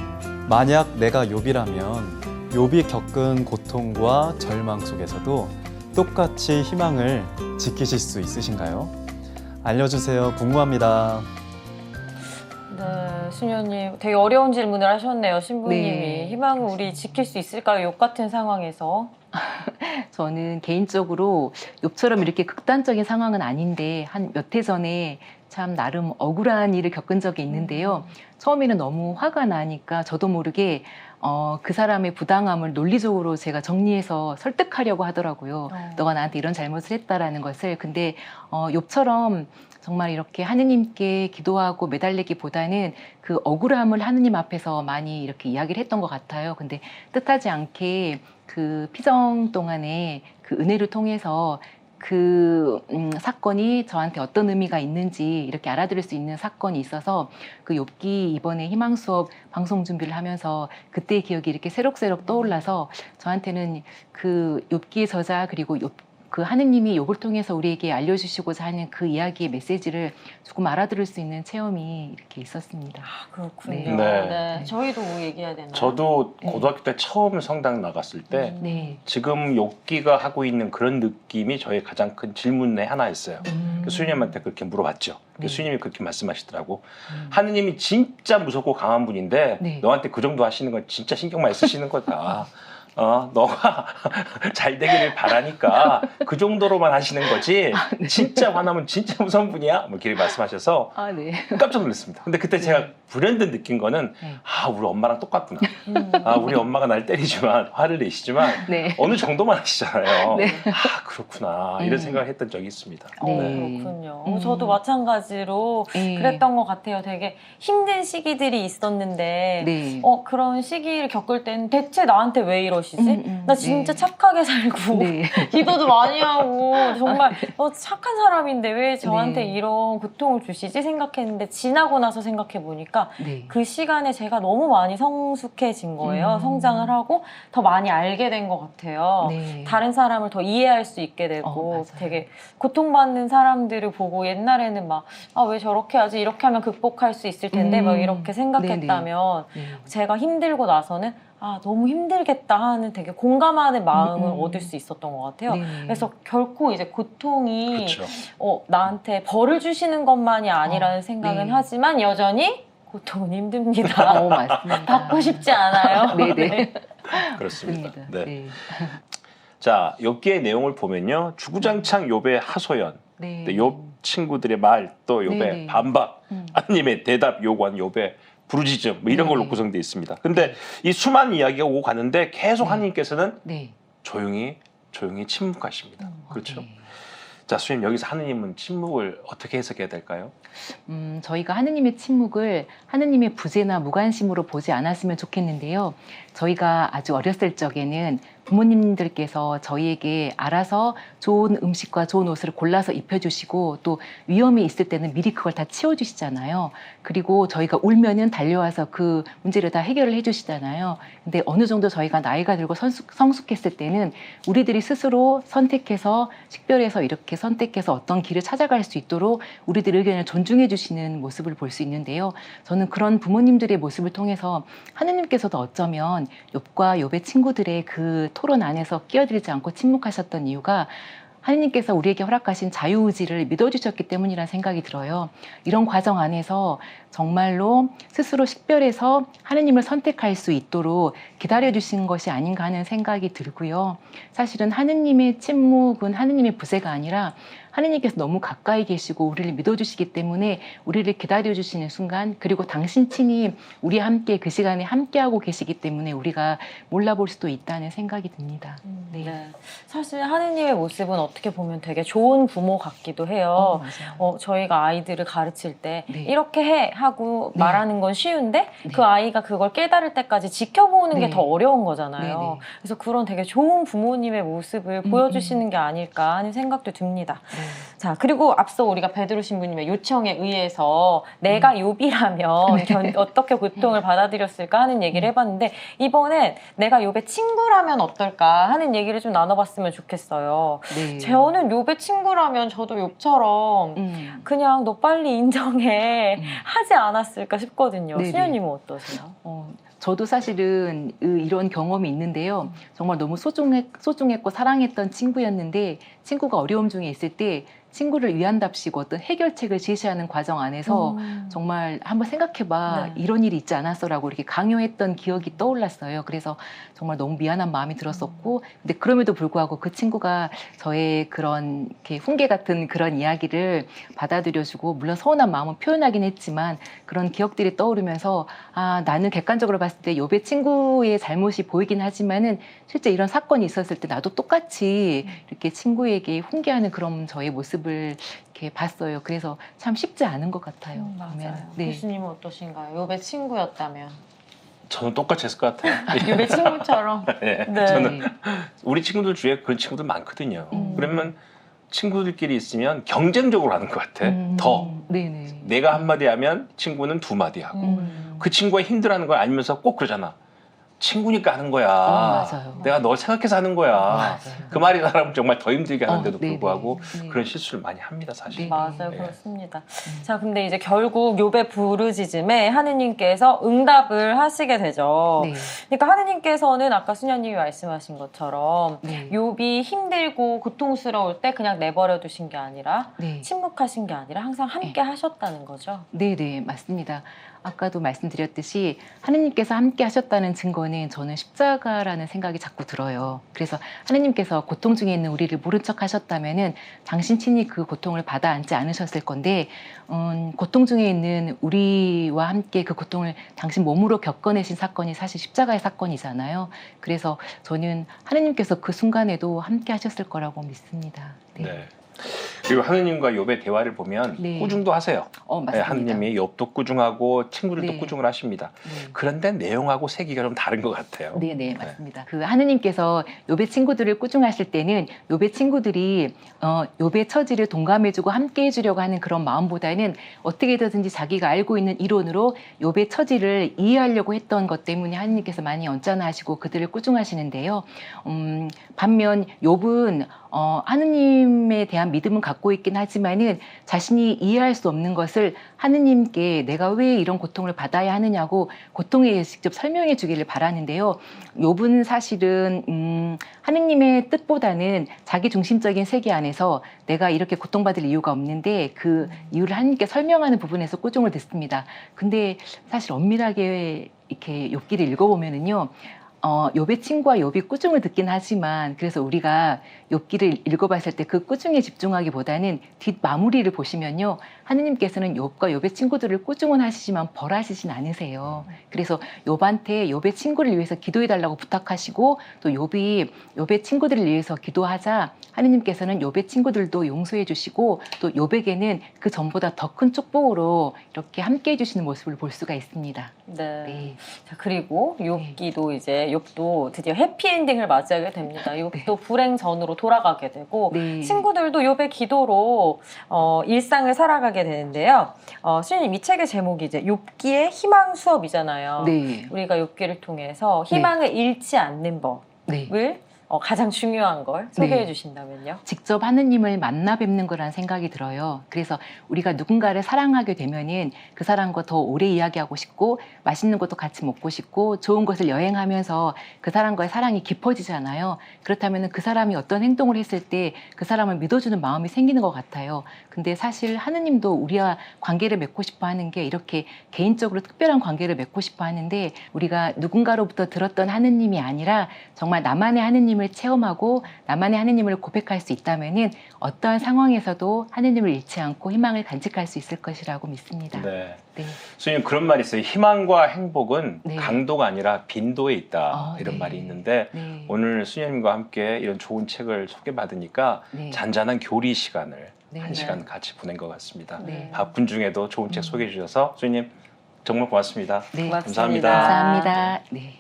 만약 내가 욥이라면 욥이 겪은 고통과 절망 속에서도 똑같이 희망을 지키실 수 있으신가요? 알려주세요. 궁금합니다. 네, 수녀님 되게 어려운 질문을 하셨네요. 신부님이. 네. 희망을 우리 지킬 수 있을까요? 욥 같은 상황에서. 저는 개인적으로 욥처럼 이렇게 극단적인 상황은 아닌데 한 몇 해 전에 참 나름 억울한 일을 겪은 적이 있는데요. 처음에는 너무 화가 나니까 저도 모르게 그 사람의 부당함을 논리적으로 제가 정리해서 설득하려고 하더라고요. 너가 나한테 이런 잘못을 했다라는 것을. 근데 욥처럼 정말 이렇게 하느님께 기도하고 매달리기보다는 그 억울함을 하느님 앞에서 많이 이렇게 이야기를 했던 것 같아요. 근데 뜻하지 않게 그 피정 동안에 그 은혜를 통해서 그 사건이 저한테 어떤 의미가 있는지 이렇게 알아들을 수 있는 사건이 있어서 그 욥기 이번에 희망 수업 방송 준비를 하면서 그때의 기억이 이렇게 새록새록 떠올라서 저한테는 그 욥기의 저자 그리고 그 하느님이 욥을 통해서 우리에게 알려주시고자 하는 그 이야기의 메시지를 조금 알아들을 수 있는 체험이 이렇게 있었습니다. 아, 그렇군요. 네. 네. 네. 저희도 뭐 얘기해야 되나요? 저도 네. 고등학교 때 처음 성당 나갔을 때 네. 지금 욥기가 하고 있는 그런 느낌이 저의 가장 큰 질문의 하나였어요. 그 수님한테 그렇게 물어봤죠. 네. 그 수님이 그렇게 말씀하시더라고. 하느님이 진짜 무섭고 강한 분인데 네. 너한테 그 정도 하시는 건 진짜 신경 많이 쓰시는 거다. 너가 잘 되기를 바라니까 그 정도로만 하시는 거지. 진짜 화나면 진짜 무서운 분이야. 뭐 이렇게 말씀하셔서 아, 네. 깜짝 놀랐습니다. 근데 그때 제가 불현듯 느낀 거는 네. 아 우리 엄마랑 똑같구나. 아 우리 엄마가 날 때리지만 화를 내시지만 네. 어느 정도만 하시잖아요. 네. 아 그렇구나 이런 생각을 했던 적이 있습니다. 네. 그렇군요. 저도 마찬가지로 네. 그랬던 것 같아요. 되게 힘든 시기들이 있었는데 네. 그런 시기를 겪을 때는 대체 나한테 왜 이러시지? 나 진짜 네. 착하게 살고 네. 기도도 많이 하고 정말 착한 사람인데 왜 저한테 네. 이런 고통을 주시지 생각했는데 지나고 나서 생각해 보니까 네. 그 시간에 제가 너무 많이 성숙해진 거예요. 성장을 하고 더 많이 알게 된 것 같아요. 네. 다른 사람을 더 이해할 수 있게 되고 맞아요. 되게 고통받는 사람들을 보고 옛날에는 막 왜 저렇게 하지 이렇게 하면 극복할 수 있을 텐데 막 이렇게 생각했다면 네. 제가 힘들고 나서는 너무 힘들겠다 하는 되게 공감하는 마음을 음. 얻을 수 있었던 것 같아요. 네. 그래서 결코 이제 고통이 그렇죠. 나한테 벌을 주시는 것만이 아니라는 생각은 네. 하지만 여전히 고통은 힘듭니다. 맞습니다. 받고 싶지 않아요. 네네. 그렇습니다. 맞습니다. 네. 네. 자 욥기의 내용을 보면요 주구장창 욥의 하소연, 네. 욥 친구들의 말, 또 욥의 네네. 반박, 하나님의 대답 요구한 욥의 부르짖음 뭐 이런 걸로 네네. 구성되어 있습니다. 근데 이 수많은 이야기가 오고 가는데 계속 네. 하나님께서는 네. 조용히 침묵하십니다. 그렇죠? 네. 자, 수님 여기서 하느님은 침묵을 어떻게 해석해야 될까요? 저희가 하느님의 침묵을 하느님의 부재나 무관심으로 보지 않았으면 좋겠는데요. 저희가 아주 어렸을 적에는 부모님들께서 저희에게 알아서 좋은 음식과 좋은 옷을 골라서 입혀주시고 또 위험이 있을 때는 미리 그걸 다 치워주시잖아요. 그리고 저희가 울면은 달려와서 그 문제를 다 해결을 해주시잖아요. 근데 어느 정도 저희가 나이가 들고 성숙했을 때는 우리들이 스스로 선택해서 식별해서 이렇게 선택해서 어떤 길을 찾아갈 수 있도록 우리들의 의견을 존중해 주시는 모습을 볼 수 있는데요. 저는 그런 부모님들의 모습을 통해서 하느님께서도 어쩌면 욥과 욥의 친구들의 그 토론 안에서 끼어들지 않고 침묵하셨던 이유가 하느님께서 우리에게 허락하신 자유의지를 믿어주셨기 때문이라는 생각이 들어요. 이런 과정 안에서 정말로 스스로 식별해서 하느님을 선택할 수 있도록 기다려주신 것이 아닌가 하는 생각이 들고요. 사실은 하느님의 침묵은 하느님의 부재가 아니라 하느님께서 너무 가까이 계시고 우리를 믿어주시기 때문에 우리를 기다려주시는 순간, 그리고 당신 친히 우리와 함께 그 시간에 함께하고 계시기 때문에 우리가 몰라볼 수도 있다는 생각이 듭니다. 네. 사실 하느님의 모습은 어떻게 보면 되게 좋은 부모 같기도 해요. 맞아요. 저희가 아이들을 가르칠 때 네. 이렇게 해 하고 네. 말하는 건 쉬운데 네. 그 아이가 그걸 깨달을 때까지 지켜보는 네. 게 더 어려운 거잖아요. 네, 네. 그래서 그런 되게 좋은 부모님의 모습을 보여주시는 게 아닐까 하는 생각도 듭니다. 자, 그리고 앞서 우리가 베드로 신부님의 요청에 의해서 내가 욥이라면 어떻게 고통을 받아들였을까 하는 얘기를 해봤는데 이번엔 내가 욥의 친구라면 어떨까 하는 얘기를 좀 나눠봤으면 좋겠어요. 네. 저는 욥의 친구라면 저도 욥처럼 그냥 너 빨리 인정해 하지 않았을까 싶거든요. 네네. 수녀님은 어떠세요? 저도 사실은 이런 경험이 있는데요. 정말 너무 소중했고 사랑했던 친구였는데 친구가 어려움 중에 있을 때 친구를 위한답시고 어떤 해결책을 제시하는 과정 안에서 정말 한번 생각해봐. 네. 이런 일이 있지 않았어라고 이렇게 강요했던 기억이 떠올랐어요. 그래서 정말 너무 미안한 마음이 들었었고, 근데 그럼에도 불구하고 그 친구가 저의 그런 이렇게 훈계 같은 그런 이야기를 받아들여주고, 물론 서운한 마음은 표현하긴 했지만 그런 기억들이 떠오르면서 나는 객관적으로 봤을 때 욥의 친구의 잘못이 보이긴 하지만은 실제 이런 사건이 있었을 때 나도 똑같이 이렇게 친구에게 훈계하는 그런 저의 모습을 이렇게 봤어요. 그래서 참 쉽지 않은 것 같아요. 맞아요. 보면. 네. 교수님은 어떠신가요? 욥의 친구였다면 저는 똑같이 했을 것 같아요. 욥의 친구처럼. 네. 네. 저는 우리 친구들 주위에 그런 친구들 많거든요. 그러면 친구들끼리 있으면 경쟁적으로 하는 것 같아. 더 네네. 내가 한마디 하면 친구는 두 마디 하고 그 친구가 힘들어하는 걸 알면서 꼭 그러잖아. 친구니까 하는 거야. 맞아요. 내가 널 생각해서 하는 거야. 맞아요. 그 말이 사람을 정말 더 힘들게 하는데도 네네. 불구하고 네. 그런 실수를 많이 합니다, 사실. 네. 맞아요, 네. 그렇습니다. 자, 근데 이제 결국 욥의 부르짖음에 하느님께서 응답을 하시게 되죠. 네. 그러니까 하느님께서는 아까 수녀님이 말씀하신 것처럼 네. 욥이 힘들고 고통스러울 때 그냥 내버려 두신 게 아니라 네. 침묵하신 게 아니라 항상 함께 하셨다는 거죠. 네네, 맞습니다. 아까도 말씀드렸듯이 하느님께서 함께 하셨다는 증거는 저는 십자가라는 생각이 자꾸 들어요. 그래서 하느님께서 고통 중에 있는 우리를 모른 척 하셨다면은 당신 친히 그 고통을 받아 안지 않으셨을 건데, 고통 중에 있는 우리와 함께 그 고통을 당신 몸으로 겪어내신 사건이 사실 십자가의 사건이잖아요. 그래서 저는 하느님께서 그 순간에도 함께 하셨을 거라고 믿습니다. 네. 네. 그리고 하느님과 욥의 대화를 보면 네. 꾸중도 하세요. 맞습니다. 네, 하느님이 욥도 꾸중하고 친구들도 네. 꾸중을 하십니다. 네. 그런데 내용하고 세기가 좀 다른 것 같아요. 네, 맞습니다. 그 하느님께서 욥의 친구들을 꾸중하실 때는 욥의 친구들이 욥의 처지를 동감해주고 함께해주려고 하는 그런 마음보다는 어떻게든지 자기가 알고 있는 이론으로 욥의 처지를 이해하려고 했던 것 때문에 하느님께서 많이 언짢아하시고 그들을 꾸중하시는데요. 반면 욥은 하느님에 대한 믿음은 갖고 있긴 하지만은 자신이 이해할 수 없는 것을 하느님께 내가 왜 이런 고통을 받아야 하느냐고 고통에 대해서 직접 설명해 주기를 바라는데요. 욥은 사실은 하느님의 뜻보다는 자기 중심적인 세계 안에서 내가 이렇게 고통받을 이유가 없는데 그 이유를 하느님께 설명하는 부분에서 꾸중을 듣습니다. 근데 사실 엄밀하게 이렇게 욥기를 읽어보면은요. 욥의 친구와 욥이 꾸중을 듣긴 하지만 그래서 우리가 욥기를 읽어봤을 때 그 꾸중에 집중하기보다는 뒷마무리를 보시면요. 하느님께서는 욥과 욥의 친구들을 꾸중은 하시지만 벌하시진 않으세요. 그래서 욥한테 욥의 친구를 위해서 기도해달라고 부탁하시고 또 욥이 욥의 친구들을 위해서 기도하자 하느님께서는 욥의 친구들도 용서해 주시고 또 욥에게는 그 전보다 더 큰 축복으로 이렇게 함께 해주시는 모습을 볼 수가 있습니다. 네. 네. 자, 그리고 욥기도 이제 욥도 드디어 해피엔딩을 맞이하게 됩니다. 욥도 불행 전으로 돌아가게 되고 네. 친구들도 욥의 기도로 일상을 살아가게 되는데요. 수님 이 책의 제목이 이제 욥기의 희망 수업이잖아요. 네. 우리가 욥기를 통해서 희망을 잃지 않는 법을 네. 가장 중요한 걸 소개해 네. 주신다면요. 직접 하느님을 만나 뵙는 거라는 생각이 들어요. 그래서 우리가 누군가를 사랑하게 되면은 그 사람과 더 오래 이야기하고 싶고 맛있는 것도 같이 먹고 싶고 좋은 곳을 여행하면서 그 사람과의 사랑이 깊어지잖아요. 그렇다면은 그 사람이 어떤 행동을 했을 때 그 사람을 믿어주는 마음이 생기는 것 같아요. 근데 사실 하느님도 우리와 관계를 맺고 싶어 하는 게 이렇게 개인적으로 특별한 관계를 맺고 싶어 하는데 우리가 누군가로부터 들었던 하느님이 아니라 정말 나만의 하느님을 체험하고 나만의 하느님을 고백할 수 있다면은 어떠한 상황에서도 하느님을 잃지 않고 희망을 간직할 수 있을 것이라고 믿습니다. 네. 네. 수님 그런 말이 있어요. 희망과 행복은 네. 강도가 아니라 빈도에 있다. 이런 네. 말이 있는데 네. 오늘 수님과 함께 이런 좋은 책을 소개받으니까 네. 잔잔한 교리 시간을 네. 한 시간 같이 보낸 것 같습니다. 네. 바쁜 중에도 좋은 책 소개해 주셔서 수님 정말 고맙습니다. 네. 감사합니다. 감사합니다. 네.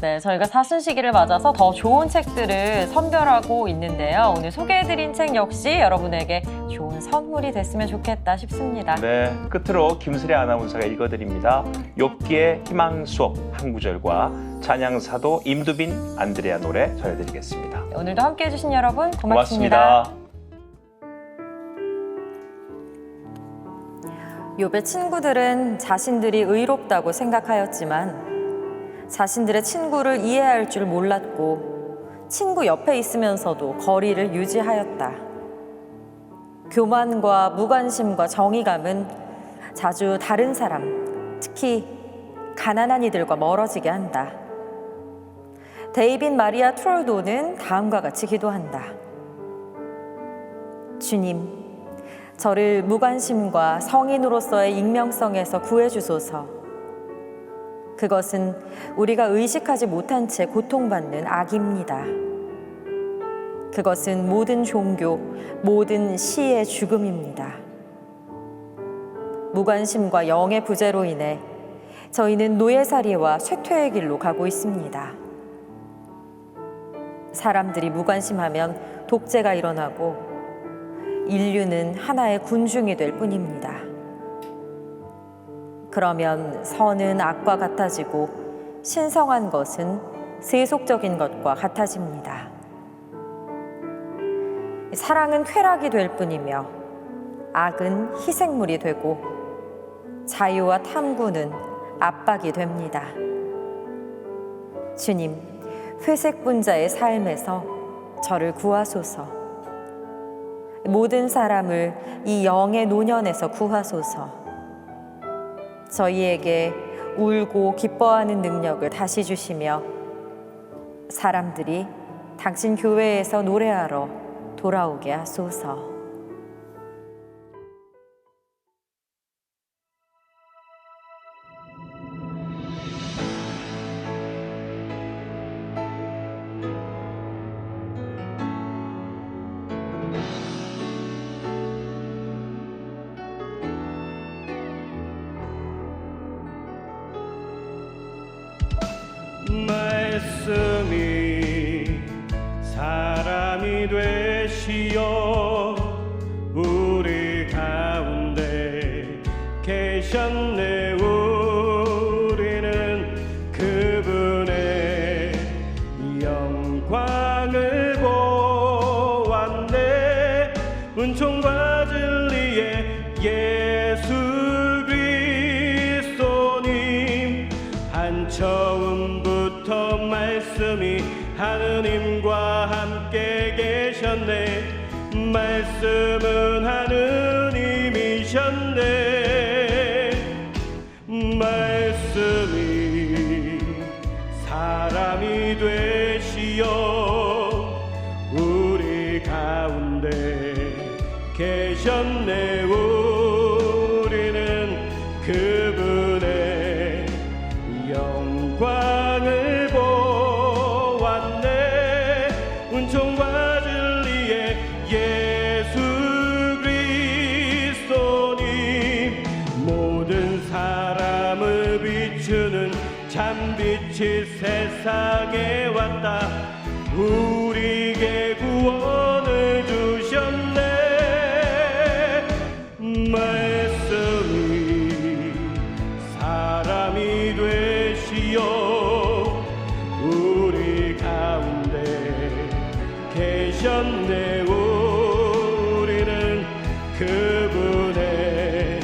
네, 저희가 사순시기를 맞아서 더 좋은 책들을 선별하고 있는데요. 오늘 소개해드린 책 역시 여러분에게 좋은 선물이 됐으면 좋겠다 싶습니다. 네, 끝으로 김슬애 아나운서가 읽어드립니다. 욥기의 희망 수업 한 구절과 찬양사도 임두빈 안드레아 노래 전해드리겠습니다. 오늘도 함께해 주신 여러분 고맙습니다. 욥의 친구들은 자신들이 의롭다고 생각하였지만 자신들의 친구를 이해할 줄 몰랐고 친구 옆에 있으면서도 거리를 유지하였다. 교만과 무관심과 정의감은 자주 다른 사람, 특히 가난한 이들과 멀어지게 한다. 데이빗 마리아 트롤도는 다음과 같이 기도한다. 주님, 저를 무관심과 성인으로서의 익명성에서 구해주소서. 그것은 우리가 의식하지 못한 채 고통받는 악입니다. 그것은 모든 종교, 모든 시의 죽음입니다. 무관심과 영의 부재로 인해 저희는 노예살이와 쇠퇴의 길로 가고 있습니다. 사람들이 무관심하면 독재가 일어나고 인류는 하나의 군중이 될 뿐입니다. 그러면 선은 악과 같아지고 신성한 것은 세속적인 것과 같아집니다. 사랑은 쾌락이 될 뿐이며 악은 희생물이 되고 자유와 탐구는 압박이 됩니다. 주님, 회색 분자의 삶에서 저를 구하소서. 모든 사람을 이 영의 노년에서 구하소서. 저희에게 울고 기뻐하는 능력을 다시 주시며 사람들이 당신 교회에서 노래하러 돌아오게 하소서. 말씀이 사람이 되시어 우리 가운데 계셨네. 우리는 그분의 영광을 보았네. 은총과 진리의 예수 그리스도님, 한처음부터 말씀이 하느님과 함께 계셨네. 말씀은 하느님이셨네. 말씀이 사람이 되시어 우리 가운데 계셨네. 우리는 그분의 영광을 보았네. 은총과 진리의 예수 그리스도님, 모든 사람을 비추는 참빛이 세상에 왔다. 우리에게 구원을 주셨네. 말씀이 사람이 되시어 우리 가운데 계셨네. 우리는 그분의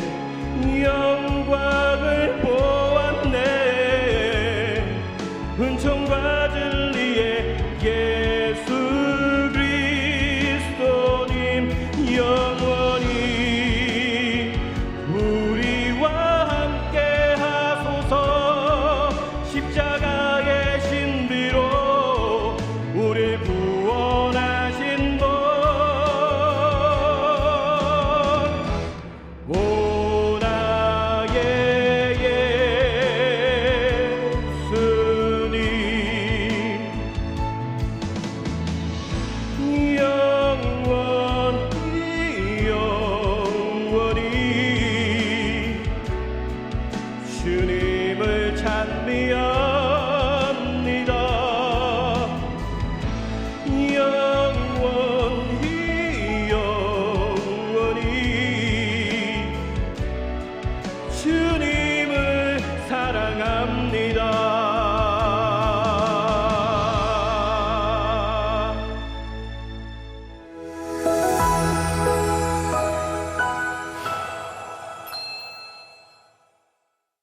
영광을 보았네. 은총과 진리의